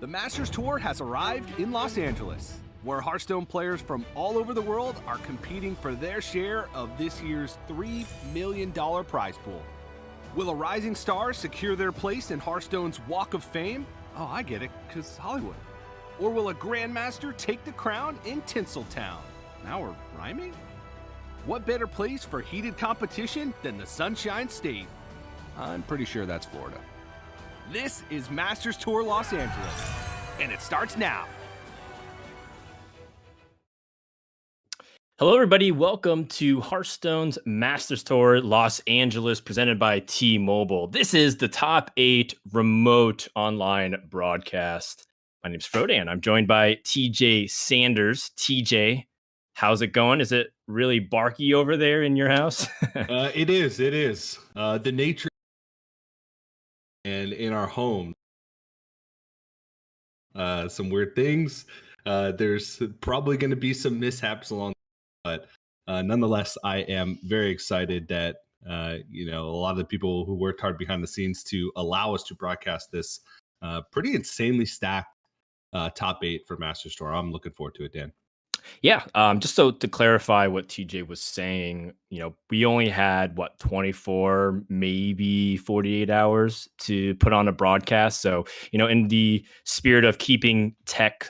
The Masters Tour has arrived in Los Angeles, where Hearthstone players from all over the world are competing for their share of this year's $3 million prize pool. Will a rising star secure their place in Hearthstone's Walk of Fame? Oh, I get it, because Hollywood. Or will a Grandmaster take the crown in Tinseltown? Now we're rhyming? What better place for heated competition than the Sunshine State? I'm pretty sure that's Florida. This is Masters Tour Los Angeles, and it starts now. Hello, everybody. Welcome to Hearthstone's Masters Tour Los Angeles, presented by T-Mobile. This is the Top 8 remote online broadcast. My name's Frodan. I'm joined by TJ Sanders. TJ, how's it going? Is it really barky over there in your house? It is. The nature and in our home, some weird things. There's probably going to be some mishaps along, but nonetheless, I am very excited that a lot of the people who worked hard behind the scenes to allow us to broadcast this pretty insanely stacked top 8 for Masters Tour. I'm looking forward to it, Dan. Yeah, just so to clarify what TJ was saying, we only had 24, maybe 48 hours to put on a broadcast. So, in the spirit of keeping tech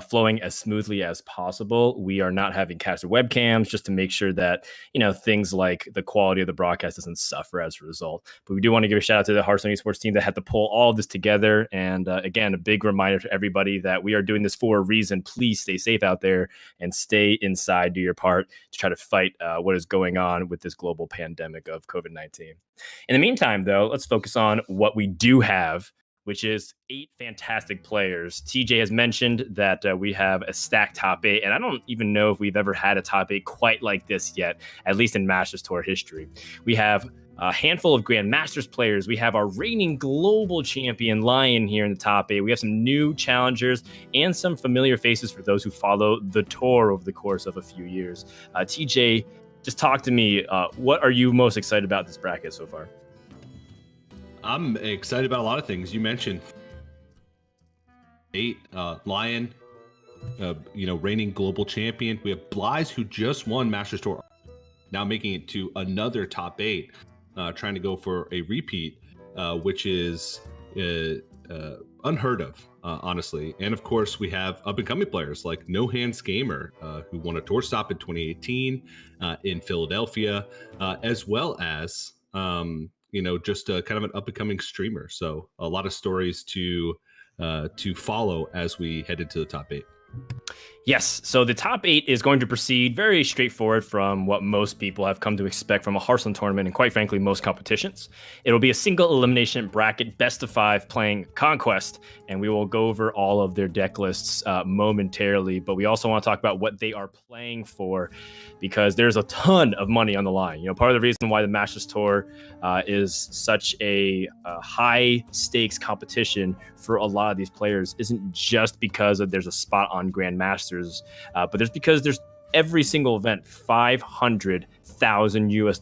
flowing as smoothly as possible, we are not having caster webcams just to make sure that, things like the quality of the broadcast doesn't suffer as a result. But we do want to give a shout out to the Hearthstone Esports team that had to pull all of this together. And again, a big reminder to everybody that we are doing this for a reason. Please stay safe out there and stay inside, do your part to try to fight what is going on with this global pandemic of COVID-19. In the meantime, though, let's focus on what we do have, which is 8 fantastic players. TJ has mentioned that we have a stacked top 8, and I don't even know if we've ever had a top 8 quite like this yet, at least in Masters Tour history. We have a handful of Grandmasters players. We have our reigning global champion Lion here in the top 8. We have some new challengers and some familiar faces for those who follow the tour over the course of a few years. TJ, just talk to me. What are you most excited about this bracket so far? I'm excited about a lot of things. You mentioned 8, Lion, reigning global champion. We have Blaze, who just won Masters Tour, now making it to another top 8. Trying to go for a repeat, which is unheard of, honestly. And of course, we have up-and-coming players like No Hands Gamer, who won a tour stop in 2018 in Philadelphia, as well as just kind of an up-and-coming streamer. So a lot of stories to follow as we head into the top 8. Yes, so the top 8 is going to proceed very straightforward from what most people have come to expect from a Hearthstone tournament and quite frankly, most competitions. It'll be a single elimination bracket, best of 5 playing Conquest, and we will go over all of their deck lists momentarily, but we also want to talk about what they are playing for because there's a ton of money on the line. Part of the reason why the Masters Tour is such a high stakes competition for a lot of these players isn't just because there's a spot on Grandmasters, but there's every single event $500,000 US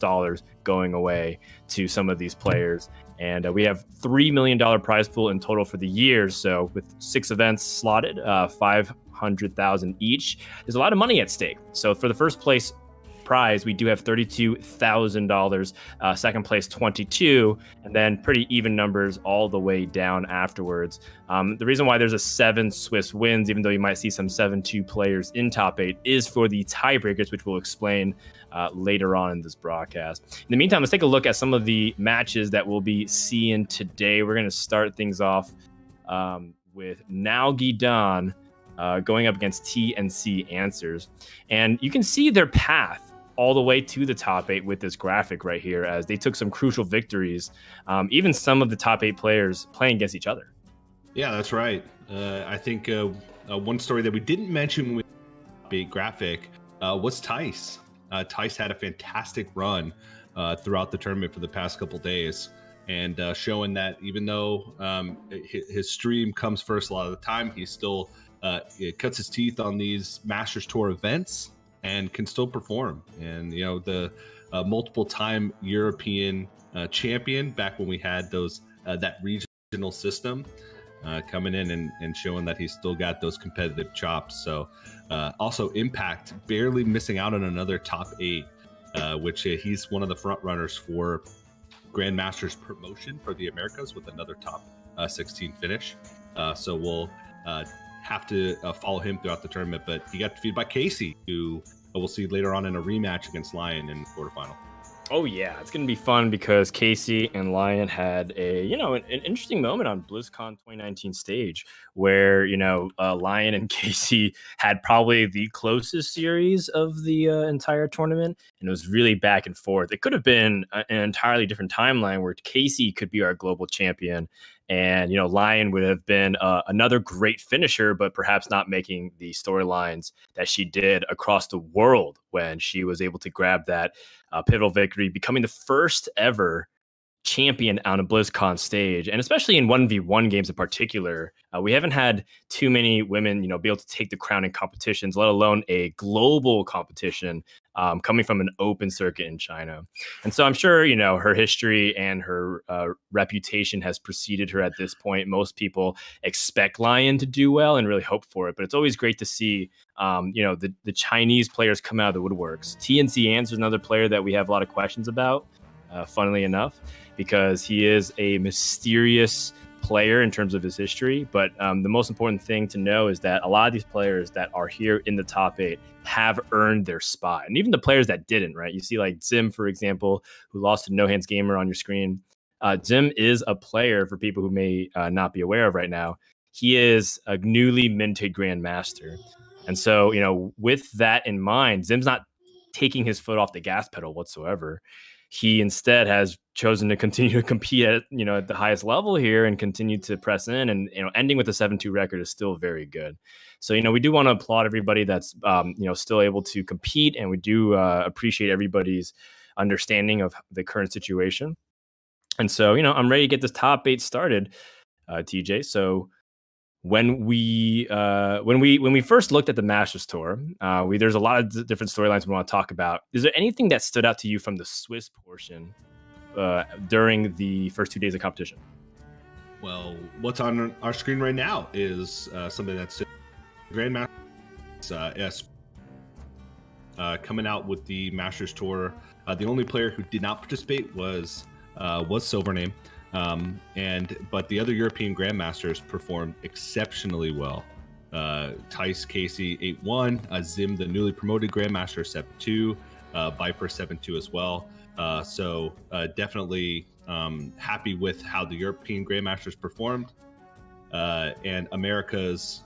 going away to some of these players, and we have $3 million prize pool in total for the year. So with 6 events slotted, $500,000 each, there's a lot of money at stake. So for the first place prize, we do have $32,000, second place $22,000, and then pretty even numbers all the way down afterwards. The reason why there's a 7 Swiss wins, even though you might see some 7-2 players in top 8, is for the tiebreakers, which we'll explain later on in this broadcast. In the meantime, let's take a look at some of the matches that we'll be seeing today. We're going to start things off with Nalguidan going up against TNCAnswer, and you can see their path all the way to the top 8 with this graphic right here, as they took some crucial victories, even some of the top 8 players playing against each other. Yeah, that's right. I think one story that we didn't mention with the top 8 graphic was Tice. Tice had a fantastic run throughout the tournament for the past couple days, and showing that even though his stream comes first a lot of the time, he still cuts his teeth on these Masters Tour events and can still perform. And the multiple time European champion back when we had those that regional system, coming in and showing that he's still got those competitive chops. So also Impact barely missing out on another top 8, which he's one of the front runners for Grandmaster's promotion for the Americas with another top 16 finish. So we'll have to follow him throughout the tournament. But he got defeated by Casey, who we'll see later on in a rematch against Lion in the quarterfinal. Oh yeah, it's gonna be fun because Casey and Lion had an interesting moment on BlizzCon 2019 stage where Lion and Casey had probably the closest series of the entire tournament, and it was really back and forth. It could have been an entirely different timeline where Casey could be our global champion, and Lion would have been another great finisher, but perhaps not making the storylines that she did across the world when she was able to grab that pivotal victory, becoming the first ever champion on a BlizzCon stage, and especially in 1v1 games in particular. We haven't had too many women, be able to take the crown in competitions, let alone a global competition coming from an open circuit in China. And so I'm sure, her history and her reputation has preceded her at this point. Most people expect Lion to do well and really hope for it, but it's always great to see, the Chinese players come out of the woodworks. TNCAnswer is another player that we have a lot of questions about, funnily enough, because he is a mysterious player in terms of his history. But the most important thing to know is that a lot of these players that are here in the top 8 have earned their spot. And even the players that didn't, right? You see like Zim, for example, who lost to No Hands Gamer on your screen. Zim is a player, for people who may not be aware of right now. He is a newly minted Grandmaster. And so, with that in mind, Zim's not taking his foot off the gas pedal whatsoever. He instead has chosen to continue to compete at the highest level here and continue to press in, and ending with a 7-2 record is still very good. So we do want to applaud everybody that's still able to compete, and we do appreciate everybody's understanding of the current situation. And so I'm ready to get this top 8 started, TJ. So when we first looked at the Masters Tour, there's a lot of different storylines we want to talk about. Is there anything that stood out to you from the Swiss portion during the first 2 days of competition? Well, what's on our screen right now is something that's Grandmaster coming out with the Masters Tour. The only player who did not participate was Silvername. But the other European Grandmasters performed exceptionally well. Tice Casey 8-1, Zim, the newly promoted Grandmaster, 7-2, Viper 7-2 as well. So definitely happy with how the European Grandmasters performed. And America's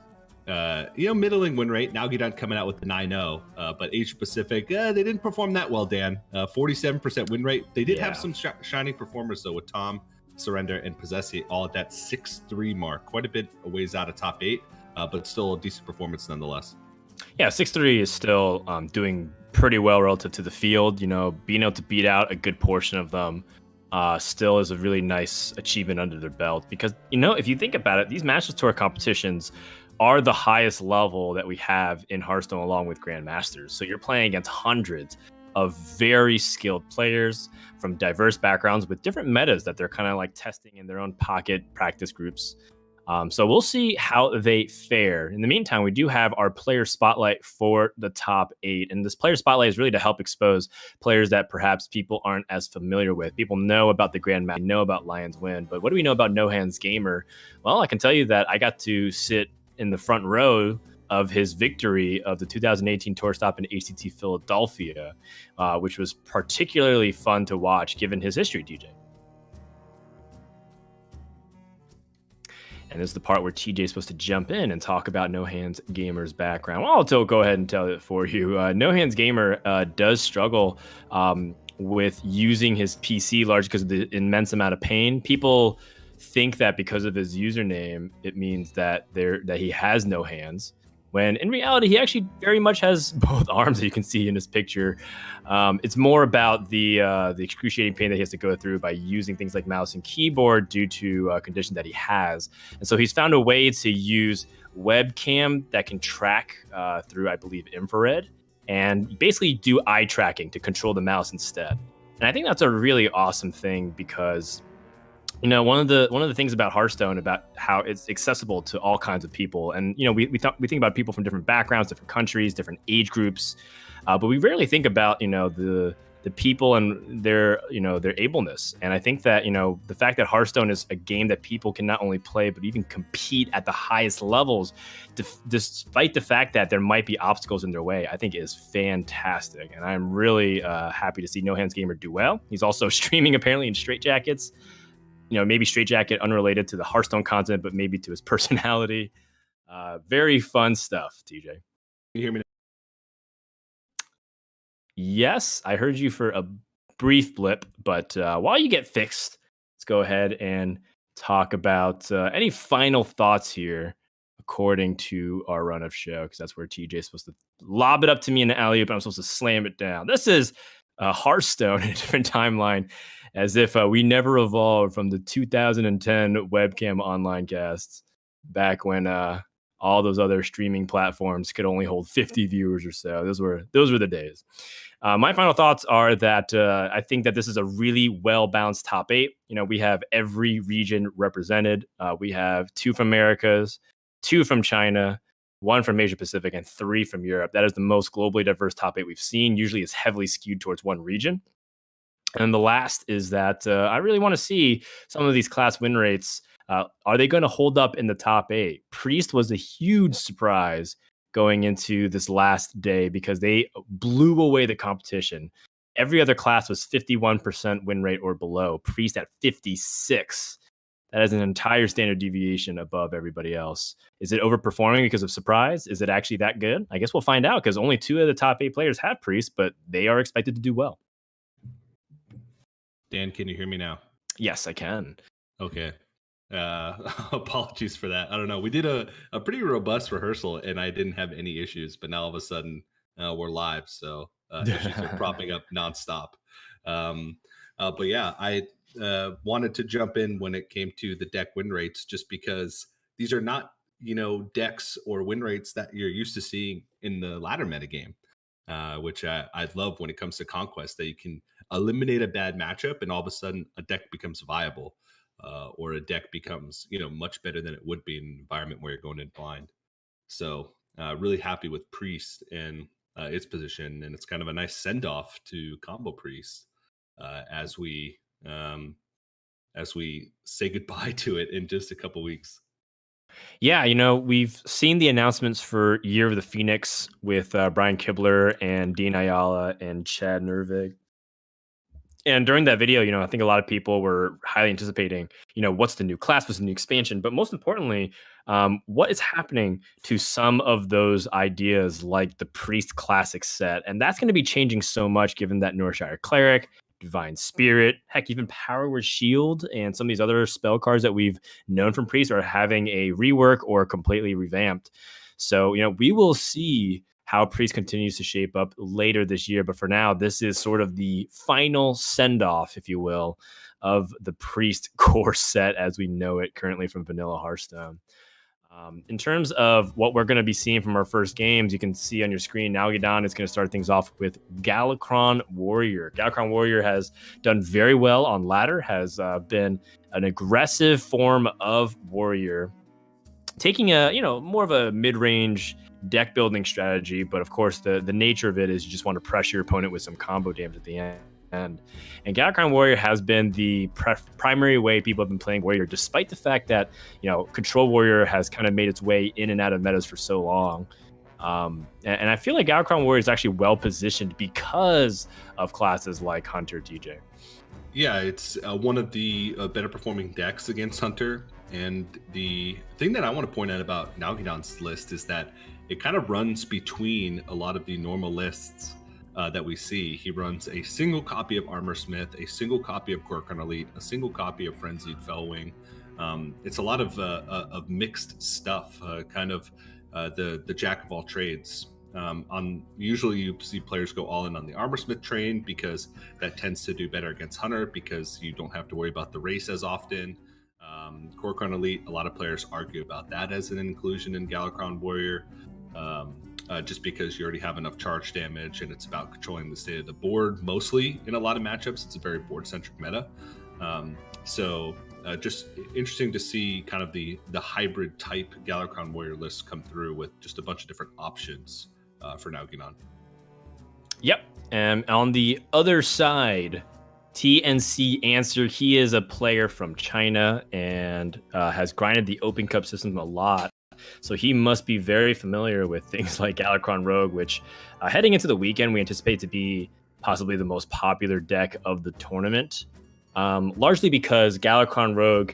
middling win rate. Nalguidan coming out with the 9-0, but Asia Pacific, they didn't perform that well, Dan. 47% win rate. They did have some shining performers though, with Tom, Surrender, and Possessi all at that 6-3 mark. Quite a bit a ways out of top 8, but still a decent performance nonetheless. Yeah, 6-3 is still doing pretty well relative to the field. Being able to beat out a good portion of them still is a really nice achievement under their belt. Because, if you think about it, these Masters Tour competitions are the highest level that we have in Hearthstone, along with Grandmasters. So you're playing against hundreds of very skilled players from diverse backgrounds with different metas that they're kind of like testing in their own pocket practice groups. So we'll see how they fare. In the meantime, we do have our player spotlight for the top 8. And this player spotlight is really to help expose players that perhaps people aren't as familiar with. People know about the Grandmaster, know about Lion's Win, but what do we know about No Hands Gamer? Well, I can tell you that I got to sit in the front row of his victory of the 2018 tour stop in ACT Philadelphia, which was particularly fun to watch given his history, DJ. And this is the part where TJ is supposed to jump in and talk about No Hands Gamer's background. Well, I'll go ahead and tell it for you. No Hands Gamer does struggle with using his PC largely because of the immense amount of pain. People think that because of his username, it means that he has no hands, when in reality, he actually very much has both arms, that you can see in his picture. It's more about the excruciating pain that he has to go through by using things like mouse and keyboard due to a condition that he has. And so he's found a way to use webcam that can track through, I believe, infrared, and basically do eye tracking to control the mouse instead. And I think that's a really awesome thing because You know, one of the things about Hearthstone, about how it's accessible to all kinds of people, and you know, we think about people from different backgrounds, different countries, different age groups, but we rarely think about, you know, the people and their, you know, their ableness. And I think that, you know, the fact that Hearthstone is a game that people can not only play but even compete at the highest levels, despite the fact that there might be obstacles in their way, I think is fantastic. And I'm really happy to see No Hands Gamer do well. He's also streaming apparently in straitjackets. You know, maybe straitjacket unrelated to the Hearthstone content, but maybe to his personality. Very fun stuff, TJ. Can you hear me? Yes, I heard you for a brief blip, but while you get fixed, let's go ahead and talk about any final thoughts here, according to our run of show, because that's where TJ is supposed to lob it up to me in the alley, but I'm supposed to slam it down. This is Hearthstone in a different timeline, as if we never evolved from the 2010 webcam online casts back when all those other streaming platforms could only hold 50 viewers or so. Those were the days. My final thoughts are that I think that this is a really well-balanced top 8. You know, we have every region represented. We have 2 from Americas, 2 from China, 1 from Asia Pacific, and 3 from Europe. That is the most globally diverse top 8 we've seen. Usually it's heavily skewed towards one region. And the last is that I really want to see some of these class win rates. Are they going to hold up in the top 8? Priest was a huge surprise going into this last day because they blew away the competition. Every other class was 51% win rate or below. Priest at 56. That is an entire standard deviation above everybody else. Is it overperforming because of surprise? Is it actually that good? I guess we'll find out, because only 2 of the top 8 players have Priest, but they are expected to do well. Dan, can you hear me now? Yes, I can. Okay. Apologies for that. I don't know. We did a pretty robust rehearsal and I didn't have any issues, but now all of a sudden we're live. So issues are propping up nonstop. But yeah, I wanted to jump in when it came to the deck win rates, just because these are not, you know, decks or win rates that you're used to seeing in the ladder metagame, which I love when it comes to Conquest, that you can eliminate a bad matchup and all of a sudden a deck becomes viable. Or a deck becomes, you know, much better than it would be in an environment where you're going in blind. So really happy with Priest and its position, and it's kind of a nice send off to Combo Priest as we say goodbye to it in just a couple weeks. Yeah, you know, we've seen the announcements for Year of the Phoenix with Brian Kibler and Dean Ayala and Chad Nervig. And during that video, you know, I think a lot of people were highly anticipating, you know, what's the new class, what's the new expansion, but most importantly, what is happening to some of those ideas like the Priest Classic set. And that's going to be changing so much given that Northshire Cleric, Divine Spirit, heck, even Power Word Shield, and some of these other spell cards that we've known from Priest are having a rework or completely revamped. So, you know, we will see how Priest continues to shape up later this year. But for now, this is sort of the final send-off, if you will, of the Priest core set as we know it currently from Vanilla Hearthstone. In terms of what we're going to be seeing from our first games, you can see on your screen, Nalguidan is going to start things off with Galakrond Warrior. Galakrond Warrior has done very well on ladder, has been an aggressive form of warrior, taking a, you know, more of a mid-range deck building strategy, but of course the nature of it is you just want to pressure your opponent with some combo damage at the end. And Galakrond Warrior has been the primary way people have been playing Warrior, despite the fact that, you know, Control Warrior has kind of made its way in and out of metas for so long. And I feel like Galakrond Warrior is actually well positioned because of classes like Hunter, TJ. Yeah, it's one of the better performing decks against Hunter. And the thing that I want to point out about Nalguidan's list is that it kind of runs between a lot of the normal lists that we see. He runs a single copy of Armor Smith, a single copy of Galakrond Elite, a single copy of Frenzied Fellwing. It's a lot of mixed stuff, kind of the jack of all trades. Usually you see players go all in on the Armor Smith train because that tends to do better against Hunter because you don't have to worry about the race as often. Galakrond Elite, a lot of players argue about that as an inclusion in Galakrond Warrior, just because you already have enough charge damage and it's about controlling the state of the board. Mostly in a lot of matchups, it's a very board-centric meta. So just interesting to see kind of the hybrid type Galakrond Warrior list come through with just a bunch of different options for Nalguidan. Yep. And on the other side, TNCAnswer, he is a player from China and has grinded the Open Cup system a lot. So he must be very familiar with things like Galakrond Rogue, which heading into the weekend, we anticipate to be possibly the most popular deck of the tournament. Largely because Galakrond Rogue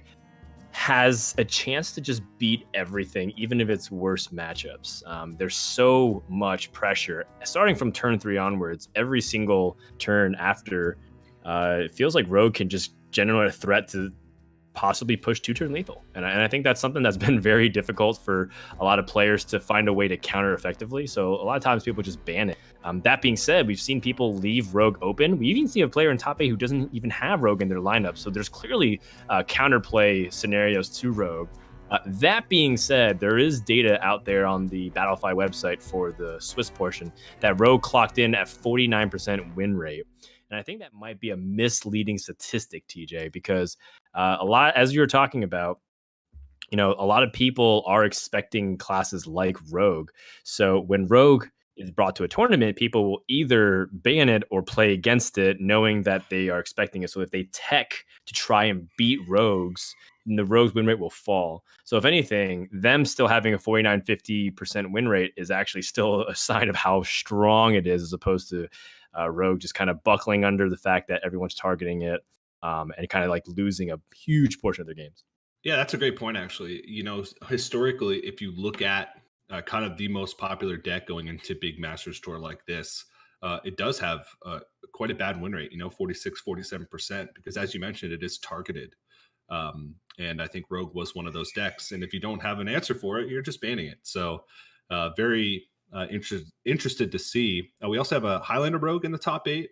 has a chance to just beat everything, even if it's worst matchups. There's so much pressure starting from turn 3 onwards. Every single turn after, it feels like Rogue can just generate a threat to possibly push 2-turn lethal. And I think that's something that's been very difficult for a lot of players to find a way to counter effectively. So a lot of times people just ban it. That being said, we've seen people leave Rogue open. We even see a player in top 8 who doesn't even have Rogue in their lineup. So there's clearly counterplay scenarios to Rogue. That being said, there is data out there on the Battlefy website for the Swiss portion that Rogue clocked in at 49% win rate. And I think that might be a misleading statistic, TJ, because a lot, as you were talking about, a lot of people are expecting classes like Rogue. So when Rogue is brought to a tournament, people will either ban it or play against it, knowing that they are expecting it. So if they tech to try and beat Rogues, then the Rogues win rate will fall. So if anything, them still having a 49-50% win rate is actually still a sign of how strong it is, as opposed to Rogue just kind of buckling under the fact that everyone's targeting it and kind of like losing a huge portion of their games. Yeah, that's a great point, actually. Historically, if you look at kind of the most popular deck going into big Masters Tour like this, it does have quite a bad win rate, 46, 47%, because as you mentioned, it is targeted. And I think Rogue was one of those decks. And if you don't have an answer for it, you're just banning it. So very interested to see. We also have a Highlander Rogue in the top 8.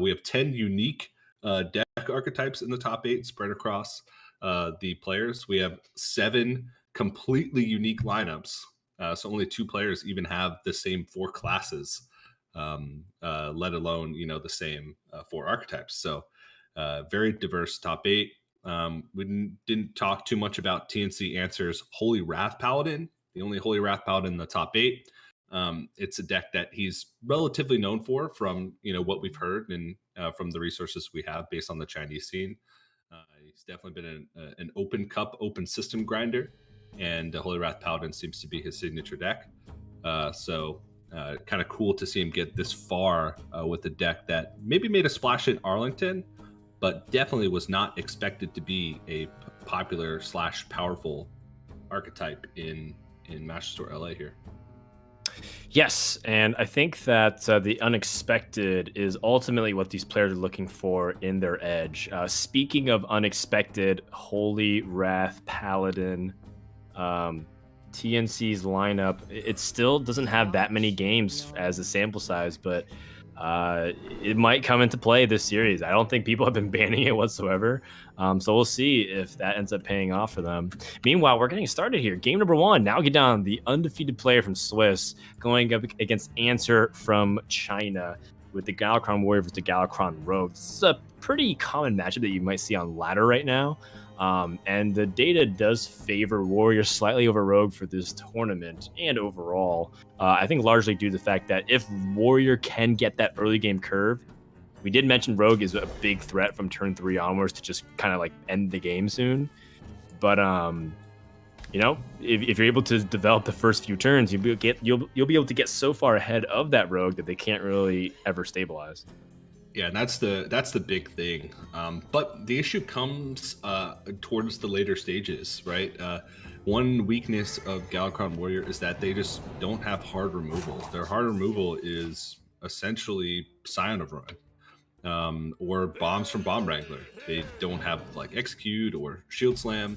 We have 10 unique deck archetypes in the top 8 spread across the players. We have 7 completely unique lineups. So only 2 players even have the same 4 classes, let alone, the same 4 archetypes. So very diverse top 8. We didn't talk too much about TNCAnswer's Holy Wrath Paladin, the only Holy Wrath Paladin in the top 8. It's a deck that he's relatively known for from, what we've heard and from the resources we have based on the Chinese scene. He's definitely been an open cup, open system grinder, and the Holy Wrath Paladin seems to be his signature deck. So kind of cool to see him get this far with a deck that maybe made a splash in Arlington, but definitely was not expected to be a popular / powerful archetype in Masters Tour LA here. Yes, and I think that the unexpected is ultimately what these players are looking for in their edge. Speaking of unexpected, Holy Wrath Paladin, TNC's lineup, it still doesn't have that many games as a sample size, but it might come into play this series. I don't think people have been banning it whatsoever. So we'll see if that ends up paying off for them. Meanwhile, we're getting started here. Game number 1, Nalguidan, the undefeated player from Swiss, going up against Answer from China with the Galakrond Warrior versus the Galakrond Rogue. This is a pretty common matchup that you might see on ladder right now. And the data does favor Warrior slightly over Rogue for this tournament and overall. I think largely due to the fact that if Warrior can get that early game curve, we did mention Rogue is a big threat from turn 3 onwards to just kind of like end the game soon. But if you're able to develop the first few turns, you'll be able to get so far ahead of that Rogue that they can't really ever stabilize. Yeah, and that's the big thing. But the issue comes towards the later stages, right? One weakness of Galakrond Warrior is that they just don't have hard removal. Their hard removal is essentially Scion of Ruin, or bombs from Bomb Wrangler. They don't have like Execute or Shield Slam,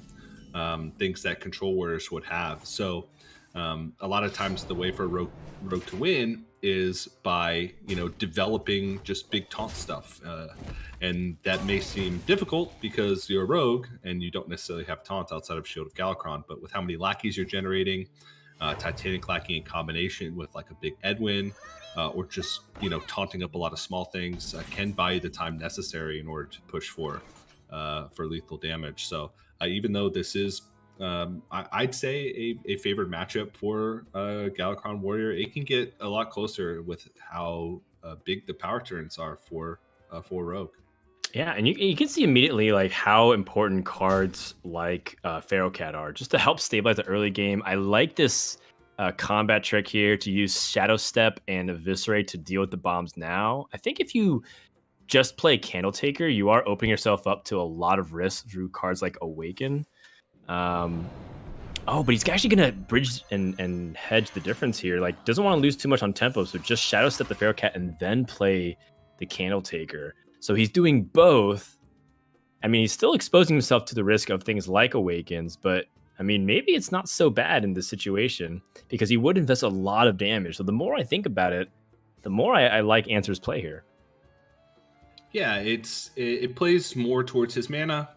things that Control Warriors would have. So a lot of times the way for Rogue to win is by developing just big taunt stuff, and that may seem difficult because you're a rogue and you don't necessarily have taunt outside of Shield of Galakrond. But with how many lackeys you're generating, Titanic lackey in combination with like a big Edwin, or just taunting up a lot of small things, can buy you the time necessary in order to push for for lethal damage. So even though this is, I'd say a favored matchup for Galakrond Warrior, it can get a lot closer with how big the power turns are for Rogue. Yeah, and you can see immediately like how important cards like Feral Cat are just to help stabilize the early game. I like this combat trick here to use Shadow Step and Eviscerate to deal with the bombs now. I think if you just play Candle Taker, you are opening yourself up to a lot of risk through cards like Awaken. Oh, but he's actually going to bridge and hedge the difference here. Like, doesn't want to lose too much on tempo, so just Shadow Step the Feral Cat and then play the Candle Taker. So he's doing both. I mean, he's still exposing himself to the risk of things like Awakens, but I mean, maybe it's not so bad in this situation because he would invest a lot of damage. So the more I think about it, the more I like Answer's play here. Yeah, it plays more towards his mana.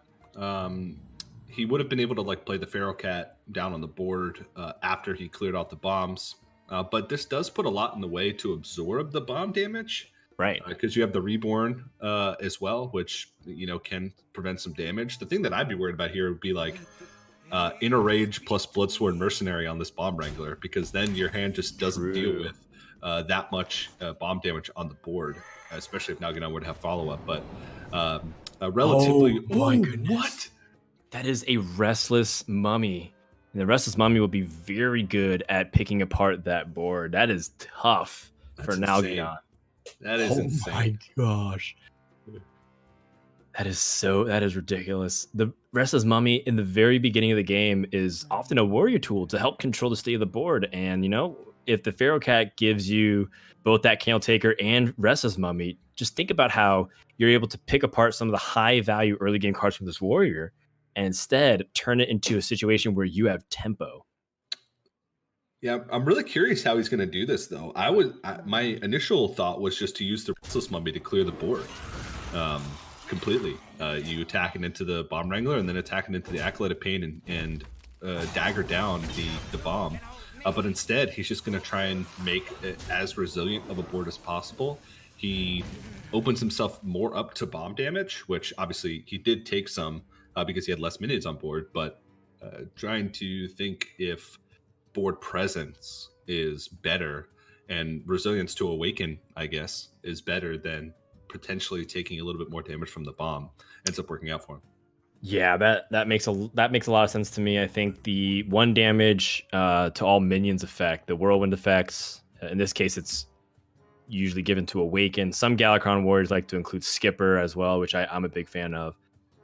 He would have been able to like play the Feral Cat down on the board after he cleared out the bombs. But this does put a lot in the way to absorb the bomb damage. Right. Because you have the Reborn as well, which, can prevent some damage. The thing that I'd be worried about here would be like Inner Rage plus Bloodsworn Mercenary on this Bomb Wrangler, because then your hand just doesn't deal with that much bomb damage on the board, especially if Nalguidan would have follow-up. But a relatively... Oh, my goodness. What? That is a Restless Mummy. And the Restless Mummy will be very good at picking apart that board. That is tough for Nalguidan. That is insane. Oh my gosh. That is ridiculous. The Restless Mummy in the very beginning of the game is often a warrior tool to help control the state of the board. And, if the Feral Cat gives you both that Candle Taker and Restless Mummy, just think about how you're able to pick apart some of the high value early game cards from this warrior and instead turn it into a situation where you have tempo. Yeah, I'm really curious how he's going to do this, though. My initial thought was just to use the Restless Mummy to clear the board completely. You attack it into the Bomb Wrangler and then attack it into the Acolyte of Pain and dagger down the bomb. But instead, he's just going to try and make it as resilient of a board as possible. He opens himself more up to bomb damage, which obviously he did take some because he had less minions on board, but trying to think if board presence is better and resilience to Awaken, I guess, is better than potentially taking a little bit more damage from the bomb. Ends up working out for him. Yeah, that makes a lot of sense to me. I think the 1 damage to all minions effect, the whirlwind effects, in this case it's usually given to Awaken. Some Galakrond Warriors like to include Skipper as well, which I'm a big fan of.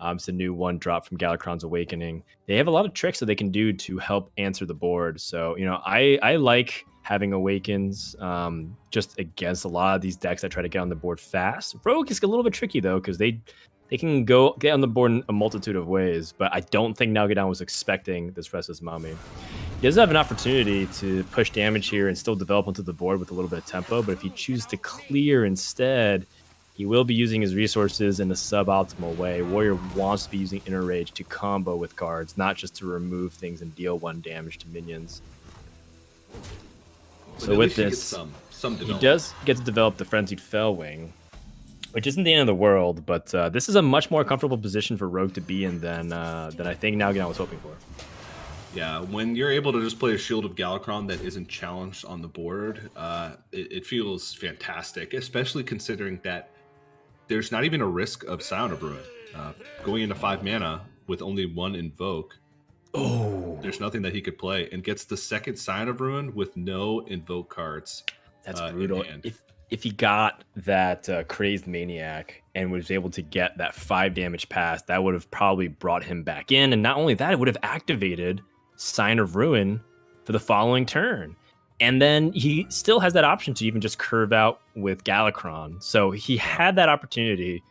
It's a new 1 drop from Galakrond's Awakening. They have a lot of tricks that they can do to help answer the board. So, I like having Awakens just against a lot of these decks that try to get on the board fast. Rogue is a little bit tricky, though, because they can get on the board in a multitude of ways, but I don't think Nalguidan was expecting this Restless Mummy. He does have an opportunity to push damage here and still develop onto the board with a little bit of tempo, but if he chooses to clear instead, he will be using his resources in a suboptimal way. Warrior wants to be using Inner Rage to combo with cards, not just to remove things and deal 1 damage to minions. So with this, he does get to develop the Frenzied Fellwing, which isn't the end of the world, but this is a much more comfortable position for Rogue to be in than I think Nalguidan was hoping for. Yeah, when you're able to just play a Shield of Galakrond that isn't challenged on the board, it feels fantastic, especially considering that there's not even a risk of Scion of Ruin. Going into 5 mana with only 1 Invoke, there's nothing that he could play, and gets the second Scion of Ruin with no Invoke cards. That's brutal. If he got that Crazed Maniac and was able to get that 5 damage pass, that would have probably brought him back in. And not only that, it would have activated Sign of Ruin for the following turn. And then he still has that option to even just curve out with Galakrond. So he had that opportunity,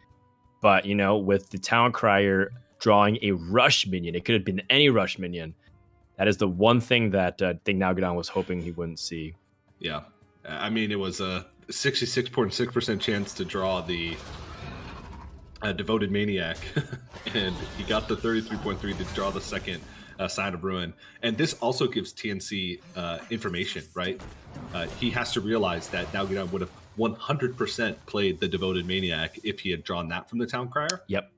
but, with the Town Crier drawing a rush minion, it could have been any rush minion. That is the one thing that I think Nalguidan was hoping he wouldn't see. Yeah. I mean, it was a 66.6% chance to draw the Devoted Maniac, and he got the 33.3 to draw the second Sign of Ruin. And this also gives TNC information, right? He has to realize that Nalguidan would have 100% played the Devoted Maniac if he had drawn that from the Town Crier. Yep.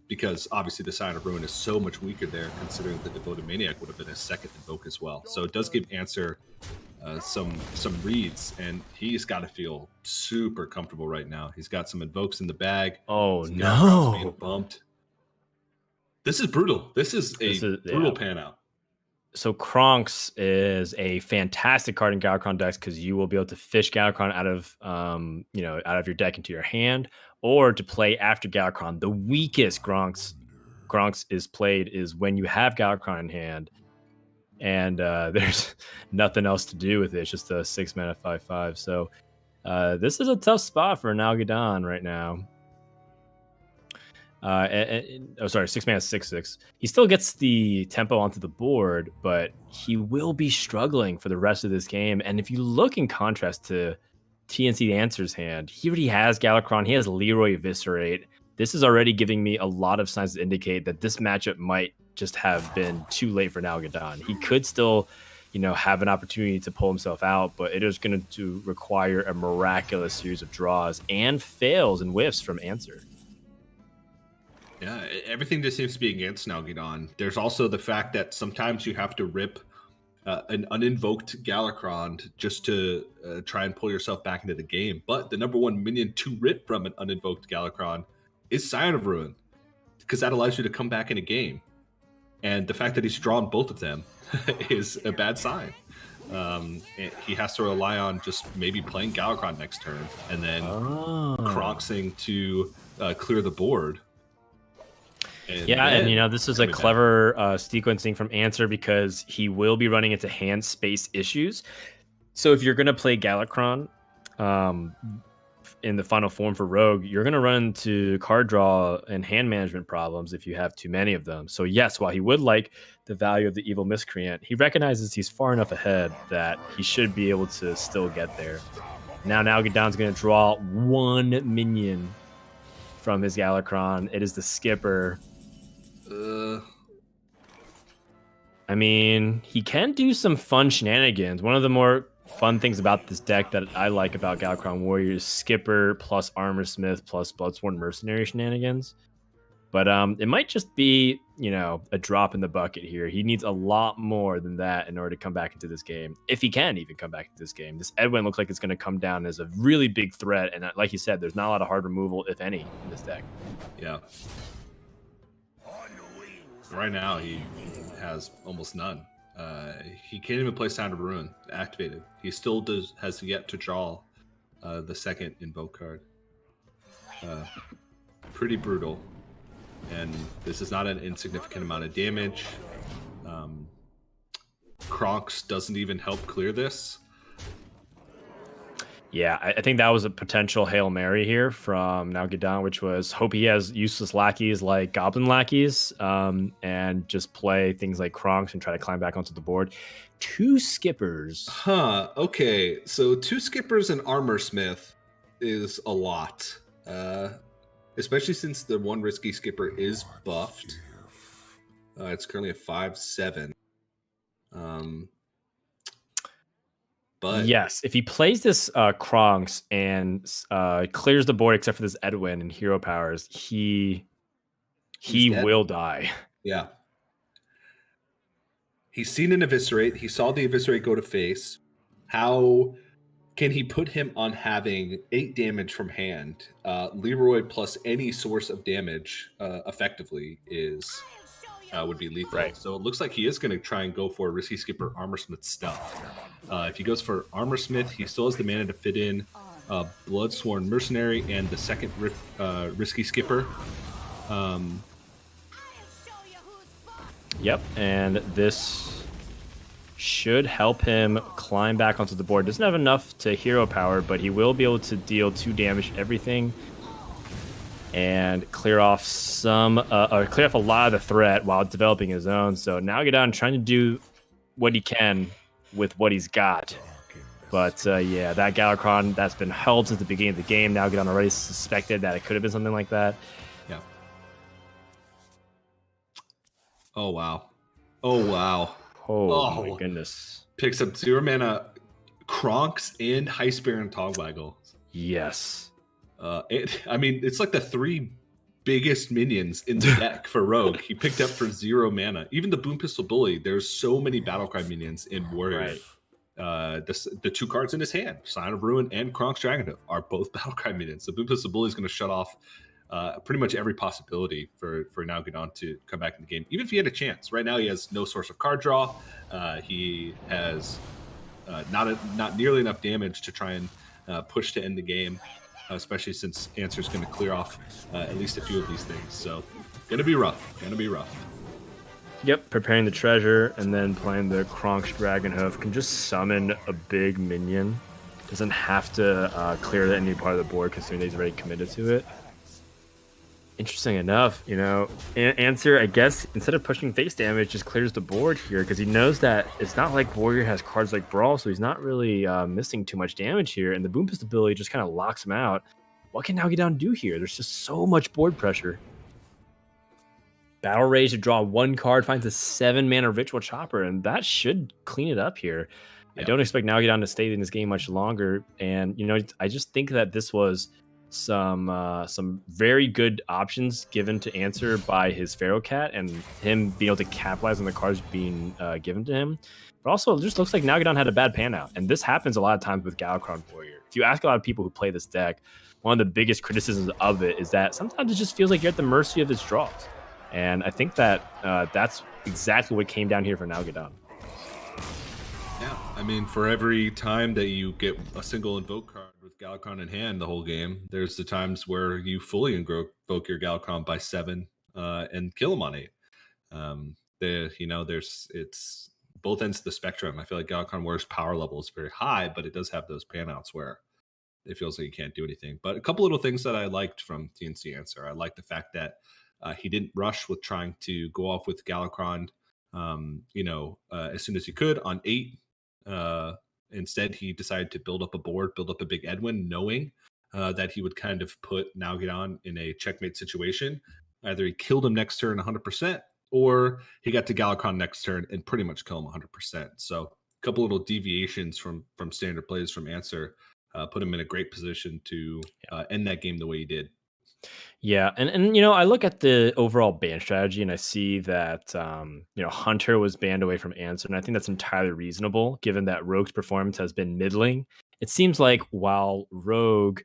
because obviously the Sign of Ruin is so much weaker there, considering the Devoted Maniac would have been a second invoke as well. So it does give Answer some reads, and he's got to feel super comfortable right now. He's got some invokes in the bag. Oh Galakrond's being no! bumped. This is brutal. This is brutal pan out. So Kronks is a fantastic card in Galakrond decks because you will be able to fish Galakrond out of out of your deck into your hand, or to play after Galakrond. The weakest Kronks is played is when you have Galakrond in hand, and there's nothing else to do with it. It's just a 6-mana 5/5. So this is a tough spot for Nalguidan right now. 6-mana 6/6. He still gets the tempo onto the board, but he will be struggling for the rest of this game. And if you look in contrast to TNCAnswer's hand, he already has Galakrond, he has Leroy Eviscerate. This is already giving me a lot of signs to indicate that this matchup might just have been too late for Nalguidan. He could still, have an opportunity to pull himself out, but it is going to require a miraculous series of draws and fails and whiffs from Answer. Yeah, everything just seems to be against Nalguidan. There's also the fact that sometimes you have to rip an uninvoked Galakrond just to try and pull yourself back into the game. But the number one minion to rip from an uninvoked Galakrond is Sign of Ruin, because that allows you to come back in a game. And the fact that he's drawn both of them is a bad sign. He has to rely on just maybe playing Galakrond next turn and then Kronksing to clear the board. And this is a clever sequencing from Answer because he will be running into hand space issues. So if you're going to play Galakrond in the final form for Rogue, you're going to run into card draw and hand management problems if you have too many of them. So yes, while he would like the value of the Evil Miscreant, he recognizes he's far enough ahead that he should be able to still get there. Now Nalguidan's going to draw one minion from his Galakrond. It is the Skipper. I mean, he can do some fun shenanigans. One of the more fun things about this deck that I like about Galakrond Warrior is Skipper plus Armorsmith plus Bloodsworn Mercenary shenanigans. But it might just be, a drop in the bucket here. He needs a lot more than that in order to come back into this game. If he can even come back into this game. This Edwin looks like it's going to come down as a really big threat. And like you said, there's not a lot of hard removal, if any, in this deck. Yeah. Right now, he has almost none. He can't even play Sound of Ruin activated. He still has yet to draw the second invoke card. Pretty brutal. And this is not an insignificant amount of damage. Kronks doesn't even help clear this. Yeah, I think that was a potential Hail Mary here from Nalguidan, which was hope he has useless lackeys like Goblin lackeys and just play things like Kronks and try to climb back onto the board. 2 Skippers. Okay. So 2 Skippers and Armorsmith is a lot. Especially since the one risky Skipper is buffed. It's currently a 5/7. But yes, if he plays this Kronks and clears the board except for this Edwin and hero powers, he will die. Yeah. He's seen an Eviscerate. He saw the Eviscerate go to face. How can he put him on having 8 damage from hand? Leroy plus any source of damage effectively would be lethal. Right. So it looks like he is going to try and go for Risky Skipper Armorsmith stuff. If he goes for Armorsmith, he still has the mana to fit in Bloodsworn Mercenary and the second Risky Skipper. Yep, and this should help him climb back onto the board. Doesn't have enough to hero power, but he will be able to deal 2 damage to everything and clear off clear off a lot of the threat while developing his own. So Nalguidan trying to do what he can with what he's got. But that Galakrond that's been held since the beginning of the game. Nalguidan already suspected that it could have been something like that. Yeah. Oh wow. Oh my goodness. Picks up 0 mana Kronks and High Spear and Togwaggle. Yes. It's like the 3 biggest minions in the deck for Rogue. He picked up for 0 mana. Even the Boom Pistol Bully, there's so many Battlecry minions in Warrior. Right. The 2 cards in his hand, Sign of Ruin and Kronk's Dragonhoof, are both Battlecry minions. The Boom Pistol Bully is going to shut off pretty much every possibility for Nalguidan to come back in the game, even if he had a chance. Right now, he has no source of card draw. He has not nearly enough damage to try and push to end the game, especially since Answer's going to clear off at least a few of these things. So, going to be rough. Yep, preparing the treasure and then playing the Kronk's Dragonhoof can just summon a big minion. Doesn't have to clear any part of the board considering that he's already committed to it. Interesting enough, you know, Answer, I guess, instead of pushing face damage, just clears the board here because he knows that it's not like Warrior has cards like Brawl, so he's not really missing too much damage here, and the Boom Pistol ability just kind of locks him out. What can Nalguidan do here? There's just so much board pressure. Battle Rage to draw 1 card, finds a 7-mana Ritual Chopper, and that should clean it up here. Yeah. I don't expect Nalguidan to stay in this game much longer, and, you know, I just think that this was some very good options given to Answer by his Pharaoh Cat and him being able to capitalize on the cards being given to him. But also, it just looks like Nalguidan had a bad pan out. And this happens a lot of times with Galakrond Warrior. If you ask a lot of people who play this deck, one of the biggest criticisms of it is that sometimes it just feels like you're at the mercy of his draws. And I think that that's exactly what came down here for Nalguidan. Yeah, I mean, for every time that you get a single invoke card with Galakrond in hand the whole game, there's the times where you fully invoke your Galakrond by 7 and kill him on 8. It's both ends of the spectrum. I feel like Galakrond Warrior's power level is very high, but it does have those panouts where it feels like you can't do anything. But a couple little things that I liked from TNCAnswer. I like the fact that he didn't rush with trying to go off with Galakrond, as soon as he could on 8. Instead, he decided to build up a big Edwin, knowing that he would kind of put Nalguidan in a checkmate situation. Either he killed him next turn 100%, or he got to Galakrond next turn and pretty much kill him 100%. So a couple little deviations from standard plays from Answer put him in a great position to end that game the way he did. Yeah, and you know, I look at the overall ban strategy and I see that Hunter was banned away from Answer, and I think that's entirely reasonable given that Rogue's performance has been middling. It seems like while Rogue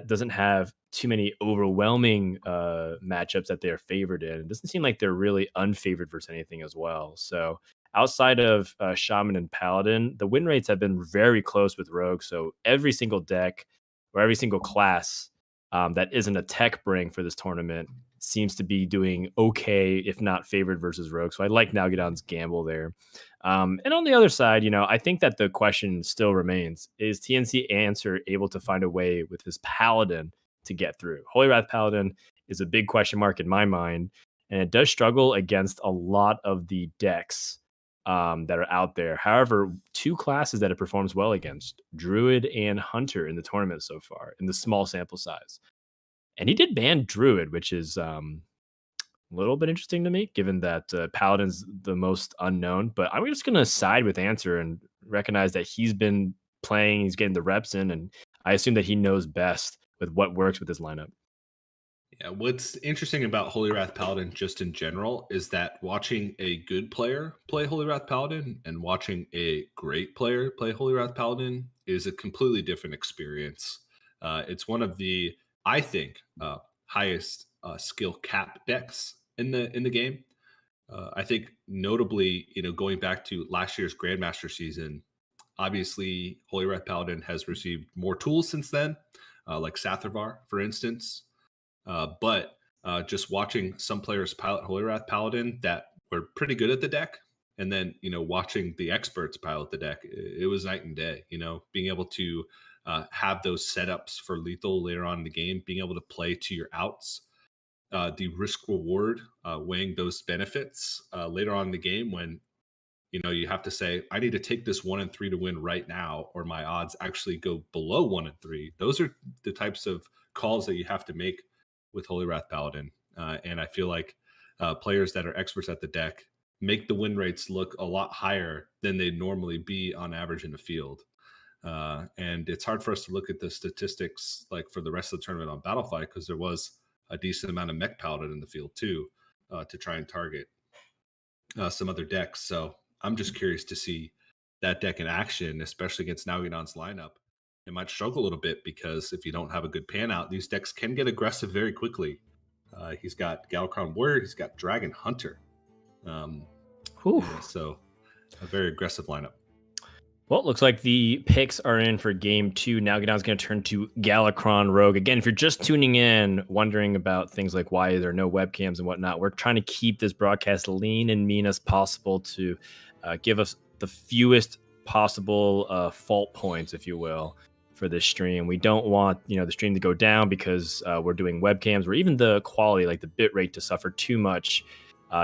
doesn't have too many overwhelming matchups that they're favored in, it doesn't seem like they're really unfavored versus anything as well. So outside of Shaman and Paladin, the win rates have been very close with Rogue. So every single deck or every single class that isn't a tech bring for this tournament seems to be doing okay, if not favored versus Rogue. So I like Nalguidan's gamble there. And on the other side, you know, I think that the question still remains, is TNCAnswer able to find a way with his Paladin to get through? Holy Wrath Paladin is a big question mark in my mind, and it does struggle against a lot of the decks that are out there. However, 2 classes that it performs well against, Druid and Hunter in the tournament so far, in the small sample size. And he did ban Druid, which is a little bit interesting to me, given that Paladin's the most unknown. But I'm just going to side with Answer and recognize that he's been playing, he's getting the reps in, and I assume that he knows best with what works with his lineup. Yeah, what's interesting about Holy Wrath Paladin just in general is that watching a good player play Holy Wrath Paladin and watching a great player play Holy Wrath Paladin is a completely different experience. It's one of the, I think, highest skill cap decks in the game. I think notably, going back to last year's Grandmaster season, obviously Holy Wrath Paladin has received more tools since then, like Satharvar, for instance. But just watching some players pilot Holy Wrath Paladin that were pretty good at the deck, and then watching the experts pilot the deck, it was night and day. Being able to have those setups for lethal later on in the game, being able to play to your outs, the risk reward, weighing those benefits later on in the game when you have to say, I need to take this 1 and 3 to win right now, or my odds actually go below 1 and 3. Those are the types of calls that you have to make with Holy Wrath Paladin. And I feel like players that are experts at the deck make the win rates look a lot higher than they'd normally be on average in the field. And it's hard for us to look at the statistics like for the rest of the tournament on Battlefy because there was a decent amount of Mech Paladin in the field too, to try and target some other decks. So I'm just curious to see that deck in action, especially against Nalguidan's lineup. It might struggle a little bit because if you don't have a good pan out, these decks can get aggressive very quickly. He's got Galakrond Warrior, he's got Dragon Hunter. So a very aggressive lineup. Well, it looks like the picks are in for game 2. Nalguidan's going to turn to Galakrond Rogue. Again, if you're just tuning in, wondering about things like why there are no webcams and whatnot, we're trying to keep this broadcast lean and mean as possible to give us the fewest possible fault points, if you will, for this stream. We don't want the stream to go down because we're doing webcams, or even the quality, like the bit rate, to suffer too much.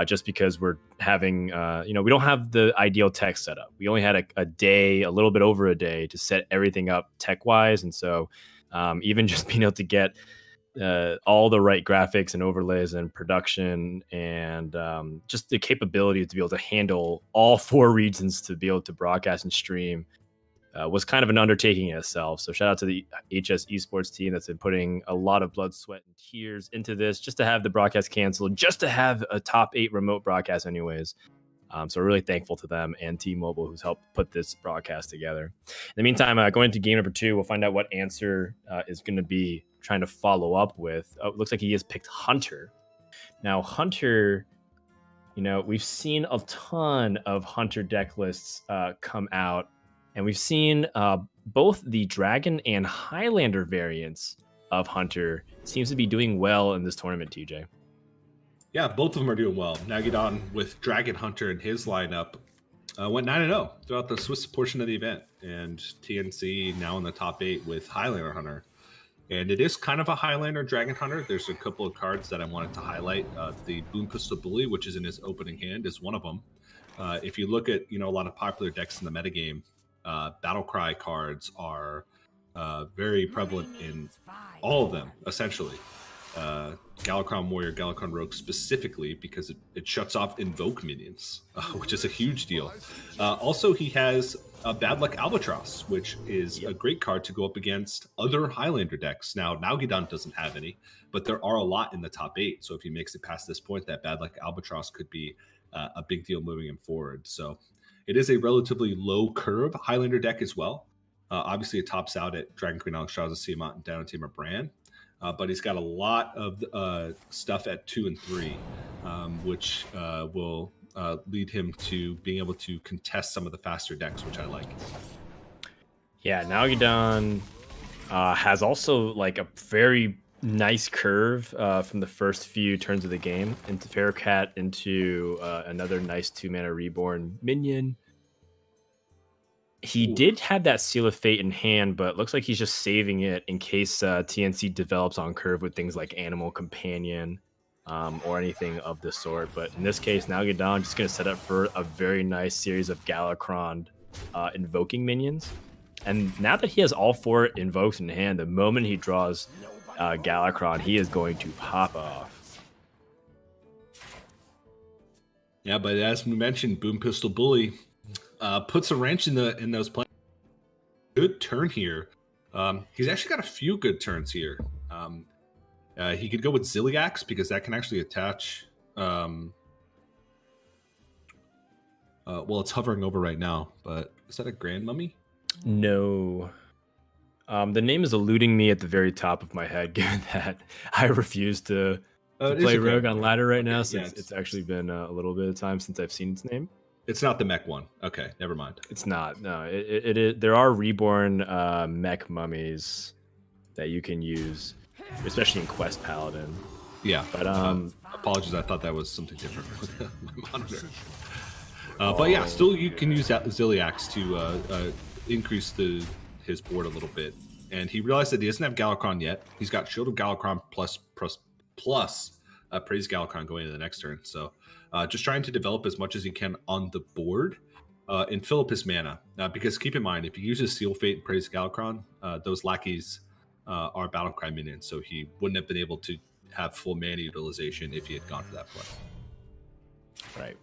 Just because we're having, we don't have the ideal tech setup. We only had a day, a little bit over a day, to set everything up tech-wise. And so even just being able to get all the right graphics and overlays and production and just the capability to be able to handle all 4 regions to be able to broadcast and stream was kind of an undertaking in itself. So shout out to the HS Esports team that's been putting a lot of blood, sweat, and tears into this just to have the broadcast canceled, just to have a top 8 remote broadcast anyways. So we're really thankful to them and T-Mobile, who's helped put this broadcast together. In the meantime, going into game number 2, we'll find out what Answer is going to be trying to follow up with. It looks like he has picked Hunter. Now, Hunter, we've seen a ton of Hunter deck lists come out. And we've seen both the Dragon and Highlander variants of Hunter seems to be doing well in this tournament, TJ. Yeah, both of them are doing well. Nalguidan with Dragon Hunter in his lineup went 9-0 throughout the Swiss portion of the event. And TNC now in the top 8 with Highlander Hunter. And it is kind of a Highlander Dragon Hunter. There's a couple of cards that I wanted to highlight. The Boom Pistol Bully, which is in his opening hand, is one of them. If you look at a lot of popular decks in the metagame, battle cry cards are very prevalent in all of them, essentially. Galakrond Warrior, Galakrond Rogue specifically, because it shuts off invoke minions, which is a huge deal. Also, he has Bad Luck Albatross, which is a great card to go up against other Highlander decks. Now, Nalguidan doesn't have any, but there are a lot in the top 8. So if he makes it past this point, that Bad Luck Albatross could be a big deal moving him forward. So it is a relatively low curve Highlander deck as well. Obviously, it tops out at Dragon Queen Alexstrasza, Siamat, and Down Tamer Bran. But he's got a lot of stuff at 2 and 3, which will lead him to being able to contest some of the faster decks, which I like. Yeah, Nalguidan has also like a very nice curve from the first few turns of the game into Ferrocat, into another nice 2-mana Reborn minion. He did have that Seal of Fate in hand, but looks like he's just saving it in case TNC develops on curve with things like Animal Companion or anything of the sort. But in this case, Nalguidan just going to set up for a very nice series of Galakrond invoking minions. And now that he has all 4 invokes in hand, the moment he draws Galakrond, he is going to pop off. Yeah, but as we mentioned, Boom Pistol Bully puts a wrench in those plans. Good turn here. He's actually got a few good turns here. He could go with Ziliax because that can actually attach. Well, it's hovering over right now, but is that a Grand Mummy? No. The name is eluding me at the very top of my head, given that I refuse to play Rogue on ladder right now, since it's actually been a little bit of time since I've seen its name. It's not the mech one. Okay, never mind. It's not. No, it is. There are reborn mech mummies that you can use, especially in Quest Paladin. Yeah, but apologies. I thought that was something different with my monitor. But yeah, still you can use that Ziliax to increase his board a little bit. And he realized that he doesn't have Galakrond yet. He's got Shield of Galakrond plus Praise Galakrond going into the next turn. So just trying to develop as much as he can on the board and fill up his mana. Because keep in mind, if he uses Seal Fate and Praise Galakrond, those lackeys are Battlecry minions. So he wouldn't have been able to have full mana utilization if he had gone for that play. Right.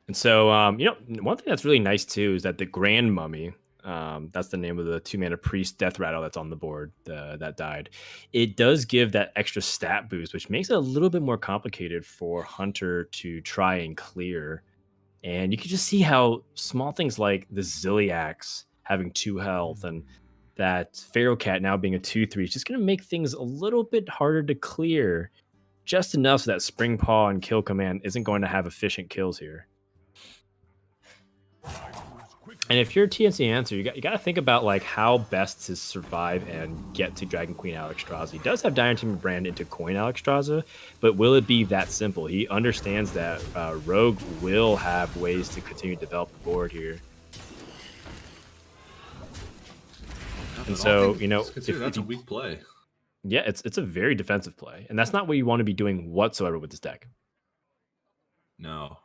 And so, one thing that's really nice too is that the Grand Mummy, That's the name of the 2-mana priest death rattle that's on the board that died. It does give that extra stat boost, which makes it a little bit more complicated for Hunter to try and clear. And you can just see how small things like the Zilliax having 2 health and that Pharaoh Cat now being a 2/3 is just going to make things a little bit harder to clear, just enough so that Spring Paw and Kill Command isn't going to have efficient kills here. And if you're TNCAnswer, you got to think about like how best to survive and get to Dragon Queen Alexstrasza. He does have Dynamite Brand into Coin Alexstrasza, but will it be that simple? He understands that Rogue will have ways to continue to develop the board here. And so, you know, that's a weak play. Yeah, it's a very defensive play, and that's not what you want to be doing whatsoever with this deck. No.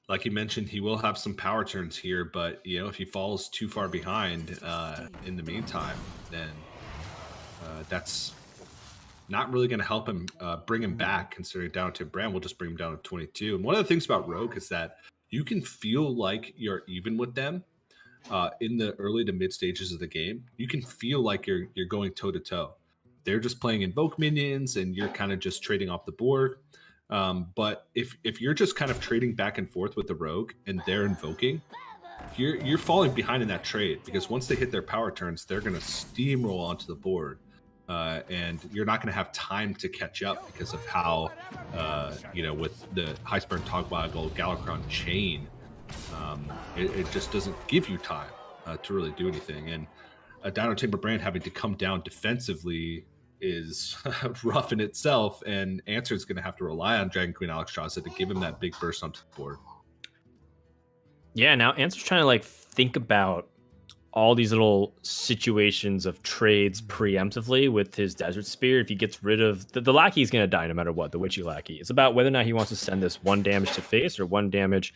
Like you mentioned, he will have some power turns here, but you know, if he falls too far behind in the meantime, then that's not really going to help him bring him back. Considering down to Brand will just bring him down to 22. And one of the things about Rogue is that you can feel like you're even with them in the early to mid stages of the game. You can feel like you're going toe to toe. They're just playing invoke minions, and you're kind of just trading off the board. But if you're just kind of trading back and forth with the Rogue and they're invoking, you're falling behind in that trade, because once they hit their power turns, they're going to steamroll onto the board, and you're not going to have time to catch up because of how you know, with the Hearthstone Togwaggle Galakrond chain, it just doesn't give you time to really do anything. And a Dino Tamer Brand having to come down defensively is rough in itself, and Answer is going to have to rely on Dragon Queen Alexstrasza to give him that big burst onto the board. Yeah, now Answer's trying to like think about all these little situations of trades preemptively with his Desert Spear. If he gets rid of the lackey, is going to die no matter what, the Witchy lackey. It's about whether or not he wants to send this 1 damage to face or 1 damage